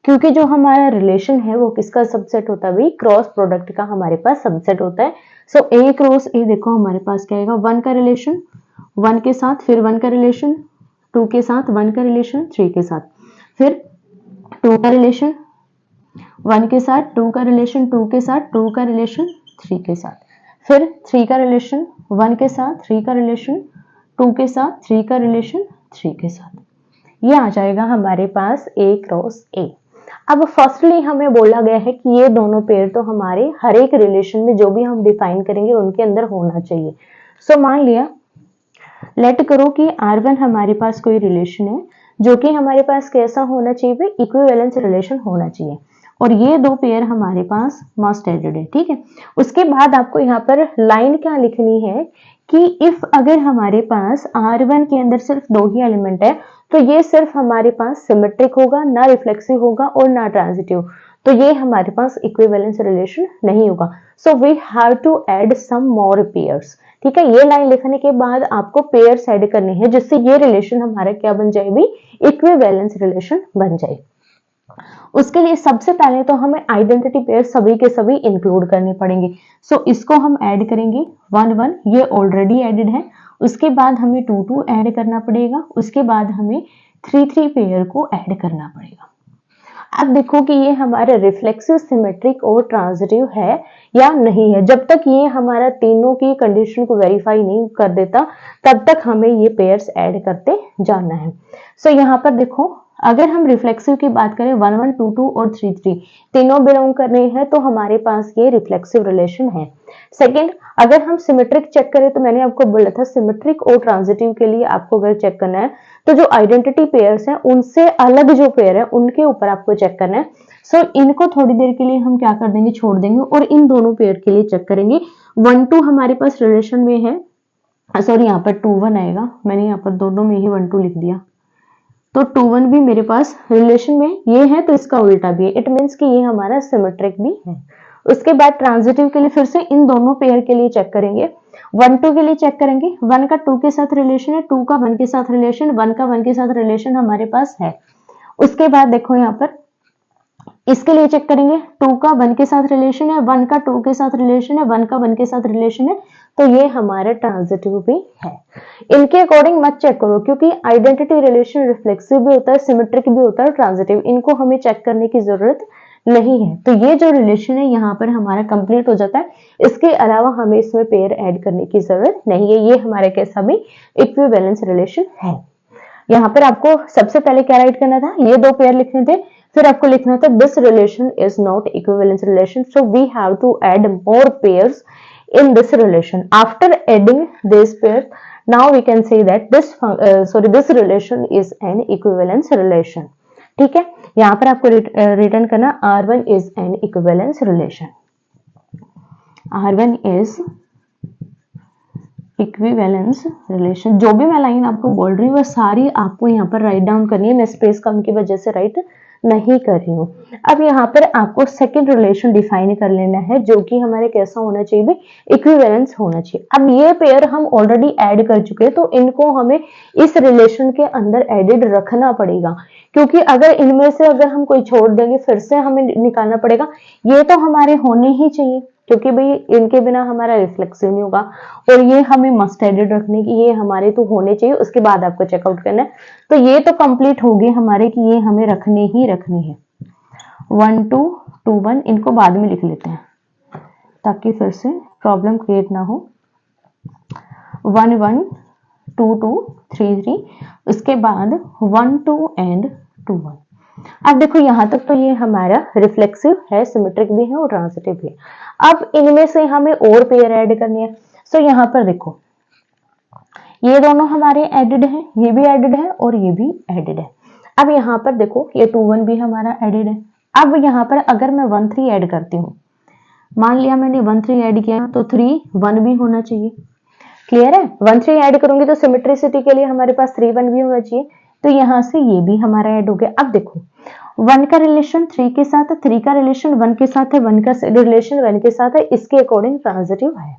[SPEAKER 1] क्योंकि जो हमारा रिलेशन है वो किसका सबसेट होता है भाई, क्रॉस प्रोडक्ट का हमारे पास सबसेट होता है। सो ए क्रॉस ए देखो हमारे पास क्या आएगा, 1 का रिलेशन 1 के साथ, फिर 1 का रिलेशन 2 के साथ, 1 का रिलेशन 3 के साथ, फिर 2 का रिलेशन 1 के साथ, 2 का रिलेशन 2 के साथ, 2 का रिलेशन 3 के साथ, फिर 3 का रिलेशन 1 के साथ, 3 का रिलेशन 2 के साथ, 3 का रिलेशन 3 के साथ। ये आ जाएगा हमारे पास ए क्रॉस ए। अब फर्स्टली हमें बोला गया है कि ये दोनों पेयर तो हमारे हर एक रिलेशन में जो भी हम डिफाइन करेंगे उनके अंदर होना चाहिए। सो मान लिया, लेट करो कि R1 हमारे पास कोई रिलेशन है जो कि हमारे पास कैसा होना चाहिए, इक्विवेलेंस रिलेशन होना चाहिए, और ये दो पेयर हमारे पास मस्ट एडेड है। ठीक है, उसके बाद आपको यहाँ पर लाइन क्या लिखनी है कि इफ अगर हमारे पास R1 के अंदर सिर्फ 2 ही एलिमेंट है तो ये सिर्फ हमारे पास सिमेट्रिक होगा, ना रिफ्लेक्सिव होगा और ना ट्रांजिटिव, तो ये हमारे पास इक्विवेलेंस रिलेशन नहीं होगा। So we have to add some more pairs. ठीक है, ये लाइन लिखने के बाद आपको पेयर्स ऐड करने हैं जिससे ये रिलेशन हमारा क्या बन जाए भी, इक्विवेलेंस रिलेशन बन जाए। उसके लिए सबसे पहले तो हमें आइडेंटिटी पेयर सभी के सभी इंक्लूड करने पड़ेंगे। सो इसको हम ऐड करेंगे 1 1, ये ऑलरेडी एडेड है। उसके बाद हमें 2 2 ऐड करना पड़ेगा। उसके बाद हमें 3 3 पेयर को ऐड करना पड़ेगा। अब देखो कि ये हमारा रिफ्लेक्सिव, सिमेट्रिक और ट्रांजिटिव है या नहीं है। जब तक ये हमारा तीनों की कंडीशन को वेरीफाई नहीं कर देता तब तक हमें ये पेयर्स ऐड करते जाना है। सो यहाँ पर देखो, अगर हम रिफ्लेक्सिव की बात करें 1 1 2 2 और 3 3 तीनों बिलोंग कर रहे हैं तो हमारे पास ये रिफ्लेक्सिव रिलेशन है। सेकंड, अगर हम सिमेट्रिक चेक करें तो मैंने आपको बोला था सिमेट्रिक और ट्रांजिटिव के लिए आपको अगर चेक करना है तो जो आइडेंटिटी पेयर्स हैं उनसे अलग जो पेयर है उनके ऊपर आपको चेक करना है। सो इनको थोड़ी देर के लिए हम क्या कर देंगे, छोड़ देंगे और इन दोनों पेयर के लिए चेक करेंगे। 1 2 हमारे पास रिलेशन में है, सॉरी यहाँ पर 2 1 आएगा, मैंने यहाँ पर दोनों में ही 1 2 लिख दिया, तो 2 1 भी मेरे पास रिलेशन में ये है तो इसका उल्टा भी है। इट मीन्स कि ये हमारा सिमेट्रिक भी है। उसके बाद ट्रांजिटिव के लिए फिर से इन दोनों पेयर के लिए चेक करेंगे। 1 2 के लिए चेक करेंगे, 1 का 2 के साथ रिलेशन है, 2 का 1 के साथ रिलेशन, 1 का 1 के साथ रिलेशन हमारे पास है। उसके बाद देखो यहाँ पर इसके लिए चेक करेंगे, 2 का 1 के साथ रिलेशन है, 1 का 2 के साथ रिलेशन है, 1 का 1 के साथ रिलेशन है, तो ये हमारा ट्रांजिटिव भी है। इनके अकॉर्डिंग मत चेक करो क्योंकि आइडेंटिटी रिलेशन रिफ्लेक्सिव भी होता है, सिमेट्रिक भी होता है, ट्रांजिटिव, इनको हमें चेक करने की जरूरत नहीं है। तो ये जो रिलेशन है यहाँ पर हमारा कंप्लीट हो जाता है। इसके अलावा हमें इसमें पेयर ऐड करने की जरूरत नहीं है। ये हमारे कैसा भी इक्विवेलेंस रिलेशन है। यहाँ पर आपको सबसे पहले क्या राइट करना था, ये दो पेयर लिखने थे, फिर आपको लिखना था this relation is not equivalence relation, so we have to add more pairs in this relation. After adding these pairs, now we can say that this relation is an equivalence relation. ठीक है, यहाँ पर आपको return करना R1 is an equivalence relation. R1 is equivalence relation. जो भी मैं line आपको बोल रही हूँ वो सारी आपको यहाँ पर राइट डाउन करनी है। मैं स्पेस कम की वजह से राइट नहीं कर रही हूँ। अब यहाँ पर आपको सेकंड रिलेशन डिफाइन कर लेना है जो कि हमारे कैसा होना चाहिए भी, इक्विवेलेंस होना चाहिए। अब ये पेयर हम ऑलरेडी ऐड कर चुके हैं तो इनको हमें इस रिलेशन के अंदर एडेड रखना पड़ेगा, क्योंकि अगर इनमें से अगर हम कोई छोड़ देंगे फिर से हमें निकालना पड़ेगा। ये तो हमारे होने ही चाहिए क्योंकि भाई इनके बिना हमारा रिफ्लेक्सिव नहीं होगा और ये हमें मस्ट एडेड रखने की, ये हमारे तो होने चाहिए। उसके बाद आपको चेकआउट करना है। तो ये तो कंप्लीट हो गए हमारे कि ये हमें रखने ही रखने हैं। 1 2 2 1 इनको बाद में लिख लेते हैं ताकि फिर से प्रॉब्लम क्रिएट ना हो। 1 1 2 2 3 3, उसके बाद 1 2 एंड 2 1। अब देखो यहाँ तक तो ये हमारा रिफ्लेक्सिव है, सिमेट्रिक भी है और ट्रांजिटिव भी है। अब इनमें से हमें और पेयर ऐड करनी है। सो यहाँ पर देखो ये दोनों हमारे एडेड हैं, ये भी एडेड है और ये भी एडेड है। अब यहाँ पर देखो ये 2 1 भी हमारा एडेड है। अब यहाँ पर अगर मैं 1 3 ऐड करती हूँ, मान लिया मैंने 1 3 ऐड किया तो 3 1 भी होना चाहिए। क्लियर है, 1 3 ऐड करूंगी तो सिमेट्रिसिटी के लिए हमारे पास 3 1 भी होना चाहिए। तो यहाँ से ये भी हमारा ऐड हो गया। अब देखो 1 का रिलेशन 3 के साथ है, 3 का रिलेशन 1 के साथ है, 1 का रिलेशन 1 के साथ है, इसके अकॉर्डिंग ट्रांजिटिव है।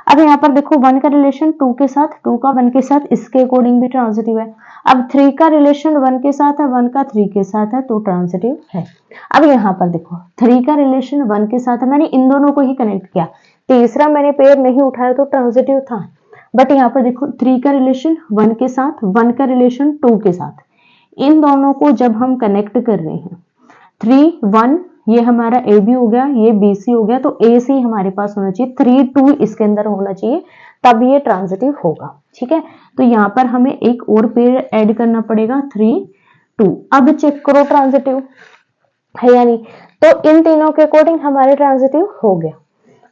[SPEAKER 1] अब यहाँ पर देखो 1 का रिलेशन 2 के साथ, 2 का 1 के साथ, इसके अकॉर्डिंग भी ट्रांजिटिव है। अब 3 का रिलेशन 1 के साथ है, 1 का 3 के साथ है, तो ट्रांजिटिव है। अब यहाँ पर देखो 3 का रिलेशन 1 के साथ है, मैंने इन दोनों को ही कनेक्ट किया, तीसरा मैंने पेयर नहीं उठाया तो ट्रांजिटिव था। बट यहाँ पर देखो 3 का रिलेशन 1 के साथ, 1 का रिलेशन 2 के साथ, इन दोनों को जब हम कनेक्ट कर रहे हैं 3 1, ये हमारा ए बी हो गया, ये बी सी हो गया, तो ए सी हमारे पास होना चाहिए, 3 2 इसके अंदर होना चाहिए, तब ये ट्रांजिटिव होगा। ठीक है, तो यहाँ पर हमें एक और पेयर ऐड करना पड़ेगा 3 2। अब चेक करो ट्रांजिटिव है या नहीं, तो इन तीनों के अकॉर्डिंग हमारे ट्रांजिटिव हो गया।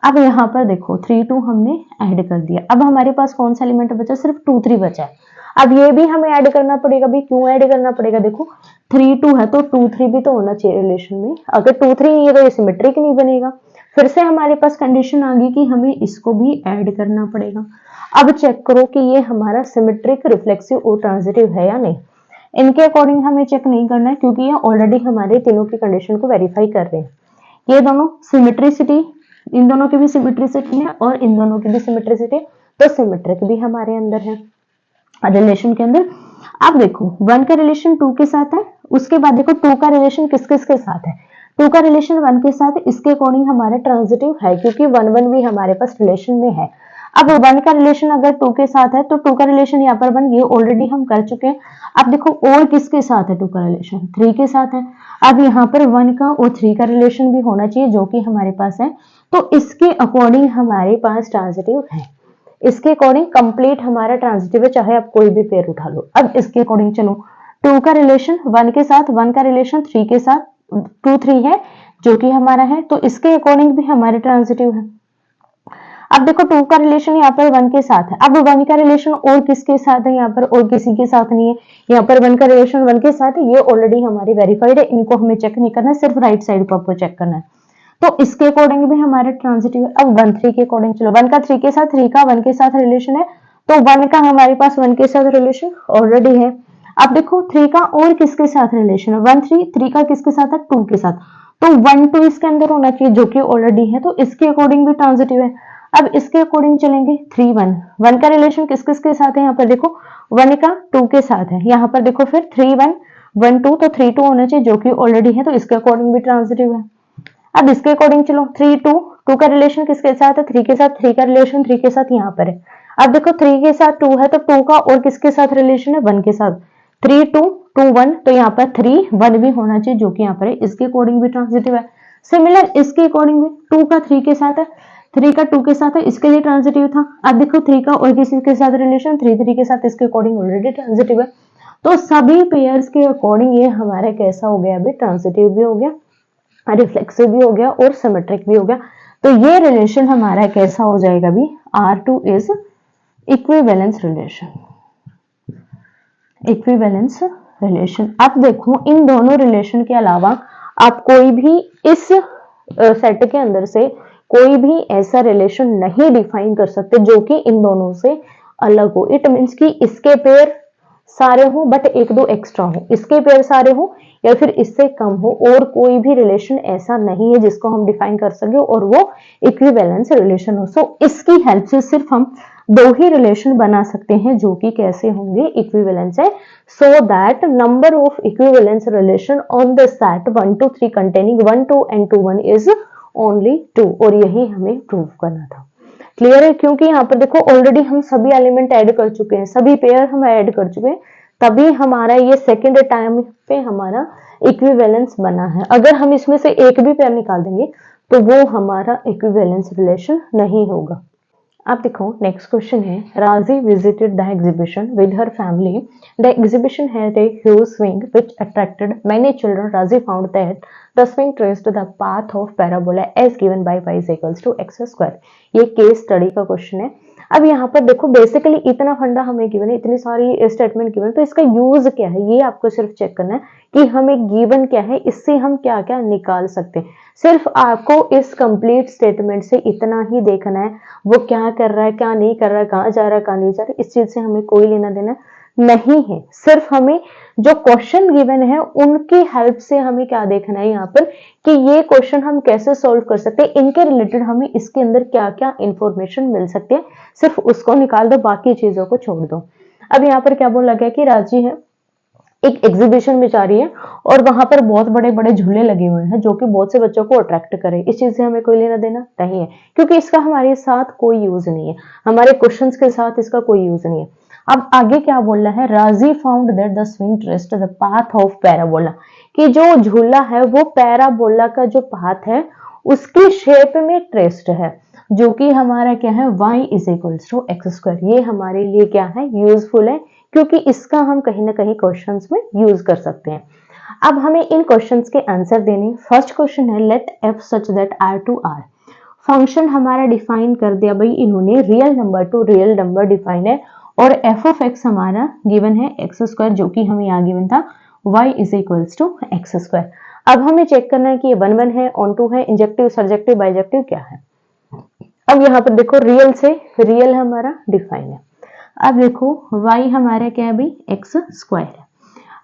[SPEAKER 1] अब यहाँ पर देखो 3 2 हमने ऐड कर दिया। अब हमारे पास कौन सा एलिमेंट बचा, सिर्फ 2 3 बचा है। अब ये भी हमें ऐड करना पड़ेगा भी, क्यों ऐड करना पड़ेगा, देखो 3 2 है तो 2 3 भी तो होना चाहिए रिलेशन में। अगर 2 3 ये तो सिमेट्रिक नहीं बनेगा। फिर से हमारे पास कंडीशन आ गई कि हमें इसको भी ऐड करना पड़ेगा। अब चेक करो कि ये हमारा सिमेट्रिक, रिफ्लेक्सिव और ट्रांजिटिव है या नहीं। इनके अकॉर्डिंग हमें चेक नहीं करना है क्योंकि ये ऑलरेडी हमारे तीनों की कंडीशन को वेरीफाई कर रहे हैं। ये दोनों सिमेट्रिसिटी, इन दोनों की भी सिमेट्रिसिटी है और इन दोनों की भी सिमेट्रिसिटी, तो सिमेट्रिक भी हमारे अंदर है रिलेशन के अंदर। अब देखो 1 का रिलेशन 2 के साथ है उसके बाद देखो 2 का रिलेशन किस किस के साथ है, 2 का रिलेशन 1 के साथ, इसके अकॉर्डिंग हमारा ट्रांजिटिव है क्योंकि 1 भी हमारे पास रिलेशन में है। अब 1 का रिलेशन अगर 2 के साथ है तो 2 का रिलेशन यहाँ पर 1 ये ऑलरेडी हम कर चुके हैं। अब देखो और किसके साथ है 2 का रिलेशन, 3 के साथ है। अब यहाँ पर 1 का और 3 का रिलेशन भी होना चाहिए जो कि हमारे पास है, तो इसके अकॉर्डिंग हमारे पास ट्रांजिटिव है। इसके अकॉर्डिंग कंप्लीट हमारा ट्रांजिटिव है, चाहे आप कोई भी पेयर उठा लो। अब इसके अकॉर्डिंग चलो 2 का रिलेशन 1 के साथ, 1 का रिलेशन 3 के साथ, 2 3 है जो कि हमारा है, तो इसके अकॉर्डिंग भी हमारे ट्रांजिटिव है। अब देखो 2 का रिलेशन यहाँ पर 1 के साथ है, अब 1 का रिलेशन और किसके साथ है, यहाँ पर और किसी के साथ नहीं है। यहाँ पर 1 का रिलेशन 1 के साथ है, ये ऑलरेडी हमारी वेरीफाइड है, इनको हमें चेक नहीं करना, सिर्फ राइट साइड को आपको चेक करना है। तो इसके अकॉर्डिंग भी हमारे ट्रांजिटिव है। अब 1 3 के अकॉर्डिंग चलो, 1 का 3 के साथ, 3 का 1 के साथ रिलेशन है, तो 1 का हमारे पास 1 के साथ रिलेशन ऑलरेडी है। अब देखो 3 का और किसके साथ रिलेशन है, 1 3, 3 का किसके साथ है, 2 के साथ, तो 1 2 इसके अंदर होना चाहिए जो कि ऑलरेडी है, तो इसके अकॉर्डिंग भी ट्रांजिटिव है। अब इसके अकॉर्डिंग चलेंगे 3 1, 1 का रिलेशन किस किस के साथ है, यहाँ पर देखो 1 का 2 के साथ है, यहाँ पर देखो फिर 3 1 1 2, तो 3 2 होना चाहिए जो कि ऑलरेडी है, तो इसके अकॉर्डिंग भी ट्रांजिटिव है। अब इसके अकॉर्डिंग चलो 3 2, 2 का रिलेशन किसके साथ है, 3 के साथ, 3 का रिलेशन 3 के साथ यहाँ पर है। अब देखो 3 के साथ 2 है, तो 2 का और किसके साथ रिलेशन है, 1 के साथ, 3 2 2 1, तो यहाँ पर 3 1 भी होना चाहिए जो कि यहाँ पर है, इसके अकॉर्डिंग भी ट्रांजिटिव है। सिमिलर इसके अकॉर्डिंग भी 2 का 3 के साथ है, 3 का 2 के साथ है, इसके लिए ट्रांजिटिव था। अब देखो 3 का और किसी के साथ रिलेशन 3 3 के साथ, इसके अकॉर्डिंग ऑलरेडी ट्रांजिटिव है। तो सभी पेयर्स के अकॉर्डिंग ये हमारा कैसा हो गया, अभी ट्रांजिटिव भी हो गया, रिफ्लेक्सिव भी हो गया और सिमेट्रिक भी हो गया। तो ये रिलेशन हमारा कैसा हो जाएगा, अभी R2 is equivalence relation, equivalence relation. अब देखो इन दोनों रिलेशन के अलावा आप कोई भी इस सेट के अंदर से कोई भी ऐसा रिलेशन नहीं डिफाइन कर सकते जो कि इन दोनों से अलग हो। इट मीन्स कि इसके पेयर सारे हो बट एक दो एक्स्ट्रा हो, इसके पेयर सारे हो या फिर इससे कम हो, और कोई भी रिलेशन ऐसा नहीं है जिसको हम डिफाइन कर सके और वो इक्विवेलेंस रिलेशन हो। सो इसकी हेल्प से सिर्फ हम 2 ही रिलेशन बना सकते हैं जो कि कैसे होंगे, इक्विवेलेंस है। So that number of equivalence relation on the set 1 2 3 containing 1 2 and 2 1 is only 2, और यही हमें प्रूव करना था। क्लियर है, क्योंकि यहाँ पर देखो ऑलरेडी हम सभी एलिमेंट ऐड कर चुके हैं, सभी पेयर हम ऐड कर चुके हैं, तभी हमारा ये सेकेंड टाइम पे हमारा इक्विवेलेंस बना है। अगर हम इसमें से एक भी पेयर निकाल देंगे तो वो हमारा इक्विवेलेंस रिलेशन नहीं होगा। अब देखो नेक्स्ट क्वेश्चन है, Raji visited the exhibition with her family, the exhibition had a huge swing which attracted many children, Raji found that the swing traced the path of parabola as given by y is equals to x square. ये case study का question है। अब यहाँ पर देखो basically इतना फंडा हमें गिवन है, इतनी सारी स्टेटमेंट गिवन, तो इसका यूज क्या है ये आपको सिर्फ चेक करना है कि हमें गिवन क्या है, इससे हम क्या क्या निकाल सकते हैं। सिर्फ आपको इस कंप्लीट स्टेटमेंट से इतना ही देखना है, वो क्या कर रहा है क्या नहीं कर रहा है, कहाँ जा रहा है कहाँ नहीं जा रहा है, इस चीज से हमें कोई लेना देना नहीं है। सिर्फ हमें जो क्वेश्चन गिवन है उनकी हेल्प से हमें क्या देखना है यहाँ पर कि ये क्वेश्चन हम कैसे सॉल्व कर सकते हैं, इनके रिलेटेड हमें इसके अंदर क्या क्या इंफॉर्मेशन मिल सकती है, सिर्फ उसको निकाल दो, बाकी चीजों को छोड़ दो। अब यहाँ पर क्या बोला गया कि राजी है, एक एग्जीबिशन में जा रही है और वहां पर बहुत बड़े बड़े झूले लगे हुए हैं जो कि बहुत से बच्चों को अट्रैक्ट करे। इस चीज से हमें कोई लेना देना नहीं है क्योंकि इसका हमारे साथ कोई यूज नहीं है, हमारे क्वेश्चंस के साथ इसका कोई यूज नहीं है। अब आगे क्या बोल रहा है, राजी found that the swing traced the path of parabola, कि जो झूला है वो पैराबोला का जो पाथ है उसकी शेप में ट्रेस्ड है, जो कि हमारा क्या है y is equals to x square. ये हमारे लिए क्या है, यूजफुल है क्योंकि इसका हम कहीं ना कहीं क्वेश्चंस में यूज कर सकते हैं। अब हमें इन क्वेश्चंस के आंसर देने। फर्स्ट क्वेश्चन है let f such that r to r, function हमारा डिफाइन कर दिया भाई इन्होंने, real number to real number define है, और f ऑफ x हमारा गिवन है x स्क्वायर जो कि हमें यहाँ गिवन था y is equals to x square. अब हमें चेक करना है कि ये 1 1 है, ऑन 2 है, इंजेक्टिव सर्जेक्टिव बाइजेक्टिव क्या है। अब यहाँ पर देखो रियल से रियल हमारा डिफाइन है। अब देखो y हमारा क्या है भाई x स्क्वायर है।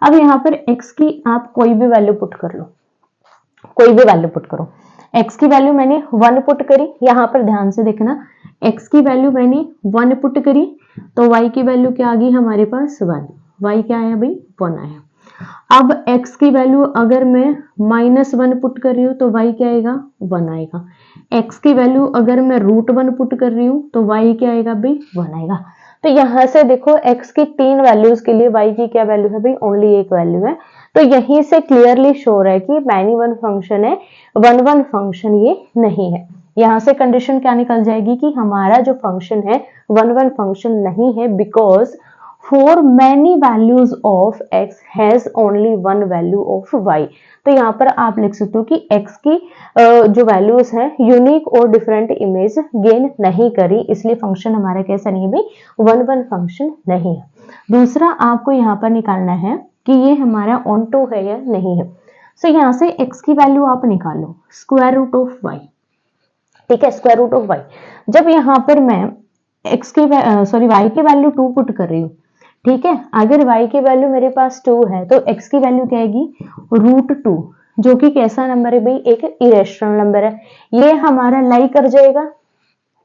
[SPEAKER 1] अब यहाँ पर x की आप कोई भी वैल्यू पुट कर लो, कोई भी वैल्यू पुट करो। x की वैल्यू मैंने 1 पुट करी, यहाँ पर ध्यान से देखना x की वैल्यू मैंने 1 पुट करी तो y की वैल्यू क्या आ गई हमारे पास 1, y क्या आया भाई 1 आया। अब x की वैल्यू अगर मैं -1 पुट कर रही हूँ तो y क्या आएगा, 1 आएगा। x की वैल्यू अगर मैं √1 पुट कर रही हूँ तो y क्या आएगा भाई, 1 आएगा। तो यहाँ से देखो x की 3 वैल्यूज के लिए y की क्या वैल्यू है भाई, ओनली एक वैल्यू है। तो यहीं से क्लियरली शो है कि मैनी वन फंक्शन है, वन वन फंक्शन ये नहीं है। यहाँ से कंडीशन क्या निकल जाएगी कि हमारा जो फंक्शन है वन वन फंक्शन नहीं है, because for many values of x has only one value of y। तो यहाँ पर आप लिख सकते हो कि x की जो वैल्यूज है यूनिक और डिफरेंट इमेज गेन नहीं करी, इसलिए फंक्शन हमारा कैसा नहीं है भाई, वन वन फंक्शन नहीं है। दूसरा आपको यहाँ पर निकालना है कि ये हमारा ऑन टू है या नहीं है। सो यहाँ से x की वैल्यू आप निकालो स्क्वायर रूट ऑफ y, ठीक है, स्क्वायर रूट ऑफ y। जब यहाँ पर मैं x की y की वैल्यू 2 पुट कर रही हूँ, ठीक है, अगर y की वैल्यू मेरे पास 2 है तो x की वैल्यू क्या आएगी, √2, जो कि कैसा नंबर है भाई, एक इरेशनल नंबर है। ये हमारा लाई कर जाएगा,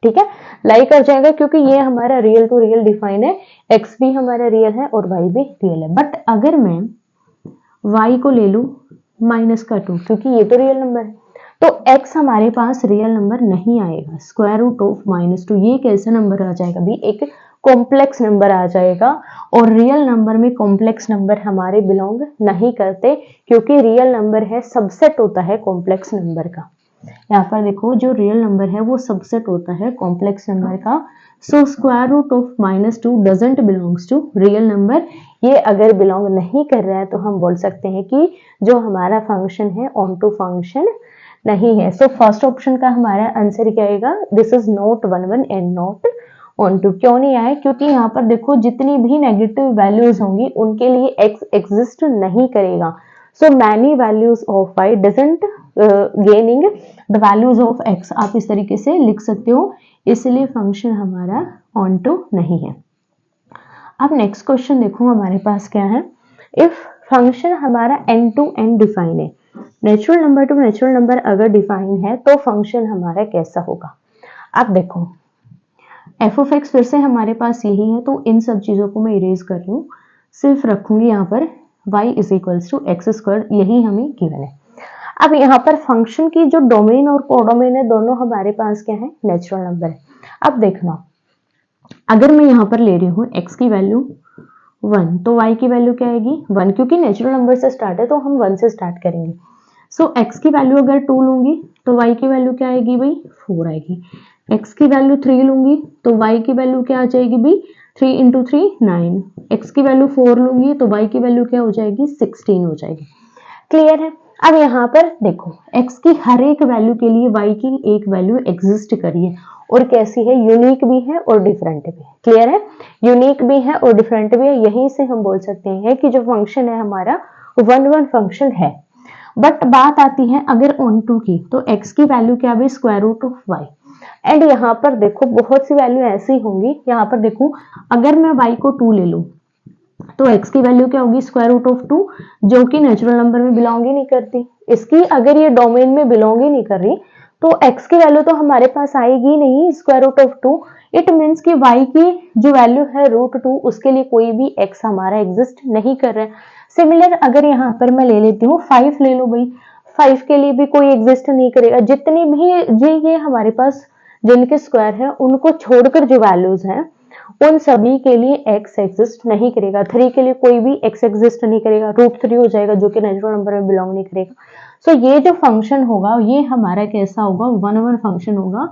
[SPEAKER 1] ठीक है, लाई कर जाएगा क्योंकि ये हमारा रियल टू रियल डिफाइन है, x भी हमारा रियल है और y भी रियल है। बट अगर मैं y को ले लूं -2, क्योंकि ये तो रियल नंबर है, तो x हमारे पास रियल नंबर नहीं आएगा। स्क्वायर रूट ऑफ -2 ये कैसा नंबर आ जाएगा भी, एक कॉम्प्लेक्स नंबर आ जाएगा। और रियल नंबर में कॉम्प्लेक्स नंबर हमारे बिलोंग नहीं करते, क्योंकि रियल नंबर है सबसेट होता है कॉम्प्लेक्स नंबर का। यहाँ पर देखो जो रियल नंबर है वो सबसेट होता है कॉम्प्लेक्स नंबर का। So square root of -2 doesn't belongs to real number. ये अगर बिलोंग नहीं कर रहा है तो हम बोल सकते हैं कि जो हमारा फंक्शन है ऑन टू फंक्शन नहीं है। सो फर्स्ट ऑप्शन का हमारा आंसर क्या आएगा, this is not one one and not onto. क्यों नहीं आए, क्योंकि यहाँ पर देखो जितनी भी नेगेटिव वैल्यूज होंगी उनके लिए x एग्जिस्ट नहीं करेगा। So many values of y doesn't gaining the values of x, आप इस तरीके से लिख सकते हो, इसलिए फंक्शन हमारा ऑन टू नहीं है। अब नेक्स्ट क्वेश्चन देखो हमारे पास क्या है, इफ फंक्शन हमारा एन टू एन डिफाइन है, natural number two natural number अगर डिफाइन है तो फंक्शन हमारा कैसा होगा। अब देखो एफ ऑफ एक्स फिर से हमारे पास यही है, तो इन सब चीजों को मैं इरेज कर रही हूँ, सिर्फ रखूंगी यहाँ पर y is equals to x square, यही हमें गिवन है। अब यहाँ पर फंक्शन की जो डोमेन और कोडोमेन है दोनों हमारे पास क्या है, नेचुरल नंबर है। अब देखना अगर मैं यहाँ पर ले रही हूँ x की वैल्यू 1 तो y की वैल्यू क्या आएगी 1, क्योंकि नेचुरल नंबर से स्टार्ट है तो हम 1 से स्टार्ट करेंगे। सो x की वैल्यू अगर 2 लूंगी तो y की वैल्यू क्या आएगी भाई 4 आएगी। x की वैल्यू 3 लूंगी तो y की वैल्यू क्या आ जाएगी भाई 3 इंटू 3 9। x की वैल्यू 4 लूंगी तो y की वैल्यू क्या हो जाएगी 16 हो जाएगी। क्लियर है। अब यहाँ पर देखो x की हर एक वैल्यू के लिए y की एक वैल्यू एग्जिस्ट करी है, और कैसी है, यूनिक भी है और डिफरेंट भी है। क्लियर है, यूनिक भी है और डिफरेंट भी है। यहीं से हम बोल सकते हैं कि जो फंक्शन है हमारा वन वन फंक्शन है। बट बात आती है अगर ऑन टू की, तो x की वैल्यू क्या है square root of y। And यहाँ पर देखो बहुत सी वैल्यू ऐसी होंगी, यहाँ पर देखो अगर मैं y को 2 ले लूं तो x की वैल्यू क्या होगी स्क्वायर रूट ऑफ 2, जो कि नेचुरल नंबर में बिलोंग ही नहीं करती। इसकी अगर ये डोमेन में बिलोंग ही नहीं कर रही तो x की वैल्यू तो हमारे पास आएगी नहीं square root of 2। It means कि y की जो वैल्यू है √2 उसके लिए कोई भी x हमारा एग्जिस्ट नहीं कर रहा है। सिमिलर अगर यहाँ पर मैं ले लेती हूँ 5 ले लो भाई, 5 के लिए भी कोई एग्जिस्ट नहीं करेगा। जितनी भी ये हमारे पास जिनके स्क्वायर है उनको छोड़कर जो वैल्यूज हैं उन सभी के लिए x एग्जिस्ट नहीं करेगा। 3 के लिए कोई भी x एग्जिस्ट नहीं करेगा, √3 हो जाएगा जो कि नेचुरल नंबर में बिलोंग नहीं करेगा। सो ये जो फंक्शन होगा ये हमारा कैसा होगा वन वन फंक्शन होगा,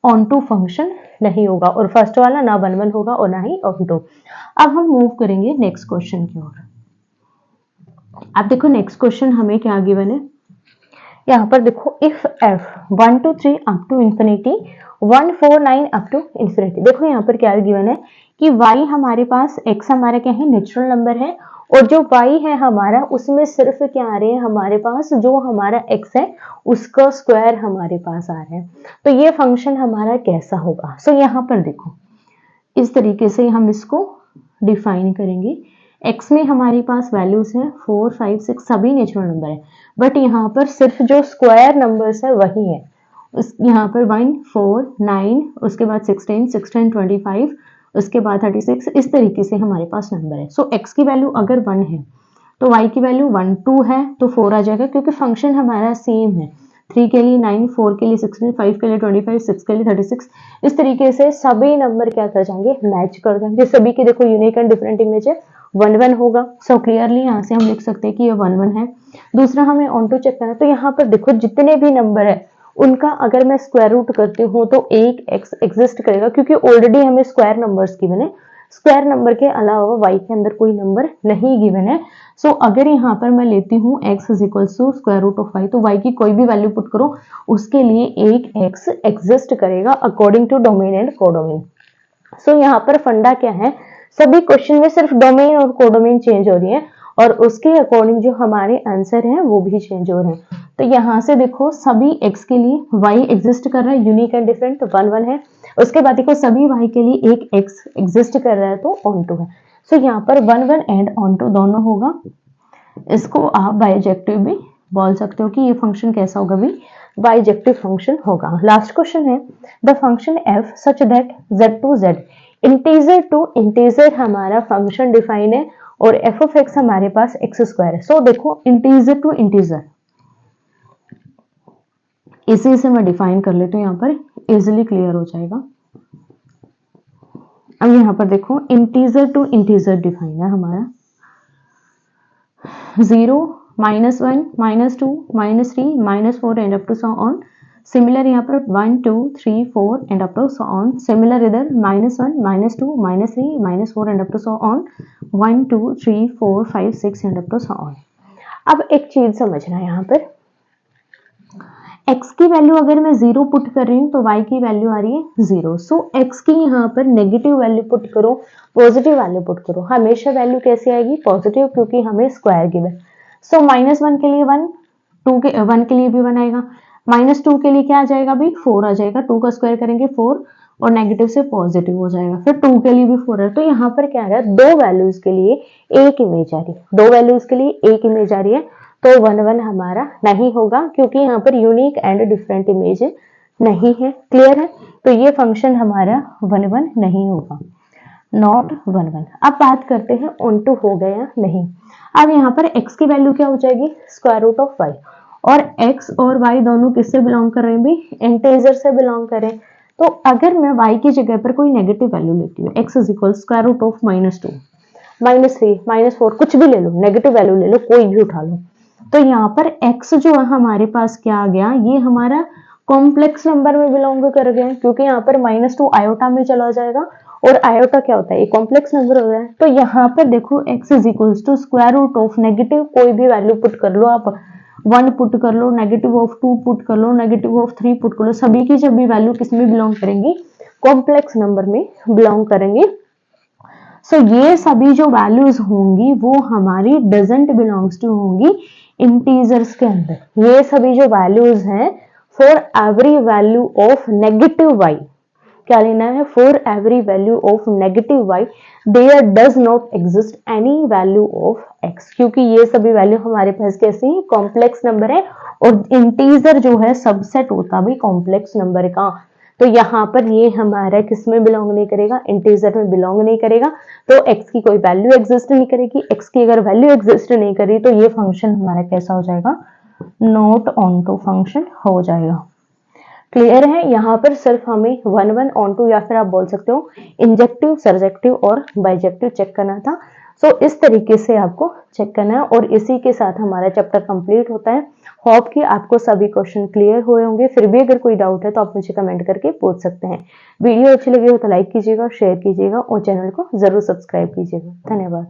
[SPEAKER 1] ऑन टू फंक्शन नहीं होगा। और फर्स्ट वाला ना वन वन होगा और ना ही ऑन टू। अब हम मूव करेंगे नेक्स्ट क्वेश्चन की ओर। अब देखो नेक्स्ट क्वेश्चन हमें क्या गिवन है, यहाँ पर देखो if f 1 to 3 up to infinity 1 4 9 up to infinity. देखो यहाँ पर क्या गिवन है कि y हमारे पास, x हमारा क्या है नेचुरल नंबर है, और जो y है हमारा उसमें सिर्फ क्या आ रहे हैं हमारे पास, जो हमारा x है उसका स्क्वायर हमारे पास आ रहा है। तो ये फंक्शन हमारा कैसा होगा। सो यहाँ पर देखो इस तरीके से हम इसको डिफाइन करेंगे। x में हमारे पास वैल्यूज है 4 5 6 सभी नेचुरल नंबर है, बट यहाँ पर सिर्फ जो स्क्वायर नंबर्स है वही है। यहाँ पर 1 4 9 उसके बाद 16 16 25 उसके बाद 36 इस तरीके से हमारे पास नंबर है। सो x की वैल्यू अगर 1 है तो y की वैल्यू 1 2 है तो 4 आ जाएगा क्योंकि फंक्शन हमारा सेम है। 3 के लिए 9, 4 के लिए 16, 5 के लिए 25, 6 के लिए 36। इस तरीके से सभी नंबर क्या कर जाएंगे, मैच कर जाएंगे। सभी के देखो यूनिक एंड डिफरेंट इमेज है, 1 1 होगा। सो क्लियरली यहाँ से हम लिख सकते हैं कि ये 1 1 है। दूसरा हमें ऑन टू चेक करना है, तो यहाँ पर देखो जितने भी नंबर है उनका अगर मैं स्क्वायर रूट करती हूँ तो एक एक्स एग्जिस्ट करेगा क्योंकि ऑलरेडी हमें स्क्वायर नंबर्स गिवन है। स्क्वायर नंबर के अलावा y के अंदर कोई नंबर नहीं गिवन है। सो अगर यहाँ पर मैं लेती हूँ x is equal to square root of y, तो y की कोई भी वैल्यू पुट करो उसके लिए एक x एग्जिस्ट करेगा according to domain and codomain. So यहाँ पर फंडा क्या है, सभी क्वेश्चन में सिर्फ डोमेन और कोडोमेन चेंज हो रही है और उसके अकॉर्डिंग जो हमारे आंसर हैं वो भी चेंज हो रहे हैं। तो यहाँ से देखो सभी x के लिए y एग्जिस्ट कर रहा है, यूनिक एंड डिफरेंट 1 1 है। उसके बाद देखो सभी y के लिए एक x एग्जिस्ट कर रहा है तो ऑन टू है। सो यहाँ पर 1 1 एंड ऑन टू दोनों होगा। इसको आप बाइजेक्टिव भी बोल सकते हो कि ये फंक्शन कैसा होगा भी, बाइजेक्टिव फंक्शन होगा। लास्ट क्वेश्चन है the function f such that z to z integer to integer हमारा फंक्शन डिफाइन है और f ऑफ x हमारे पास x स्क्वायर है। सो देखो इंटीजर टू इंटीजर इसी से मैं डिफाइन कर लेती हूँ, यहाँ पर इजिली क्लियर हो जाएगा। अब यहाँ पर देखो इंटीजर टू इंटीजर डिफाइन है हमारा 0, -1, -2, -3, -4 and up to so on. Similar यहाँ पर 1 2 3 4 and up to so on. Similar इधर -1 -2 -3 -4 and up to so on 1 2 3 4 5 6 and up to so on. अब एक चीज समझना है, यहाँ पर x की वैल्यू अगर मैं 0 पुट कर रही हूँ तो y की वैल्यू आ रही है 0। सो x की यहाँ पर नेगेटिव वैल्यू पुट करो, पॉजिटिव वैल्यू पुट करो, हमेशा वैल्यू कैसे आएगी, पॉजिटिव, क्योंकि हमें स्क्वायर गिवन। सो -1 के लिए 1, 2 के 1 के लिए भी 1 आएगा, -2 के लिए क्या आ जाएगा भी 4 आ जाएगा, 2 का स्क्वायर करेंगे 4 और नेगेटिव से पॉजिटिव हो जाएगा, फिर 2 के लिए भी 4 है। तो यहाँ पर क्या आ रहा है, दो वैल्यूज के लिए एक इमेज आ रही है, दो वैल्यूज के लिए एक इमेज आ रही है। तो 1 1 हमारा नहीं होगा क्योंकि यहाँ पर यूनिक एंड डिफरेंट इमेज नहीं है। क्लियर है, तो ये फंक्शन हमारा 1 1 नहीं होगा, नॉट 1 1। अब बात करते हैं ऑन टू हो गया नहीं। अब यहाँ पर x की वैल्यू क्या हो जाएगी, स्क्वायर रूट ऑफ y, और x और y दोनों किससे बिलोंग कर रहे हैं भी, इंटीजर से बिलोंग कर रहे हैं। तो अगर मैं y की जगह पर कोई नेगेटिव वैल्यू लेती हूँ, x is equal square root of -2 -3 -4 कुछ भी ले लो, नेगेटिव वैल्यू ले लो, कोई भी उठा लो, तो यहाँ पर x जो है हमारे पास क्या आ गया, ये हमारा कॉम्प्लेक्स नंबर में बिलोंग कर गया क्योंकि यहाँ पर -2 आयोटा में चला जाएगा और आयोटा क्या होता है, एक कॉम्प्लेक्स नंबर हो रहा है। तो यहाँ पर देखो x is equal to square root of negative कोई भी वैल्यू पुट कर लो आप, 1 पुट कर लो, नेगेटिव ऑफ 2 पुट कर लो, नेगेटिव ऑफ 3 पुट कर लो, सभी की जब भी वैल्यू किस में बिलोंग करेंगी, कॉम्प्लेक्स नंबर में बिलोंग करेंगे। सो ये सभी जो वैल्यूज होंगी वो हमारी डजंट बिलोंग्स टू होंगी इंटीजर्स के अंदर। ये सभी जो वैल्यूज हैं for every value of negative y, क्या लेना है, for every value of negative y there does not exist any value of x, क्योंकि ये सभी वैल्यू हमारे पास कैसी है, कॉम्प्लेक्स नंबर है और इंटीजर जो है सबसेट होता भी कॉम्प्लेक्स नंबर का। तो यहाँ पर ये हमारा किस में बिलोंग नहीं करेगा, इंटीजर में बिलोंग नहीं करेगा। तो x की कोई वैल्यू एग्जिस्ट नहीं करेगी, x की अगर वैल्यू एग्जिस्ट नहीं करी तो ये फंक्शन हमारा कैसा हो जाएगा, नॉट ऑन टू फंक्शन हो जाएगा। क्लियर है, यहाँ पर सिर्फ हमें 1 1 ऑन टू या फिर आप बोल सकते हो इंजेक्टिव, सरजेक्टिव और बाइजेक्टिव चेक करना था। सो इस तरीके से आपको चेक करना है और इसी के साथ हमारा चैप्टर कंप्लीट होता है। होप कि आपको सभी क्वेश्चन क्लियर हुए होंगे। फिर भी अगर कोई डाउट है तो आप मुझे कमेंट करके पूछ सकते हैं। वीडियो अच्छी लगी हो तो लाइक कीजिएगा, शेयर कीजिएगा और चैनल को जरूर सब्सक्राइब कीजिएगा। धन्यवाद।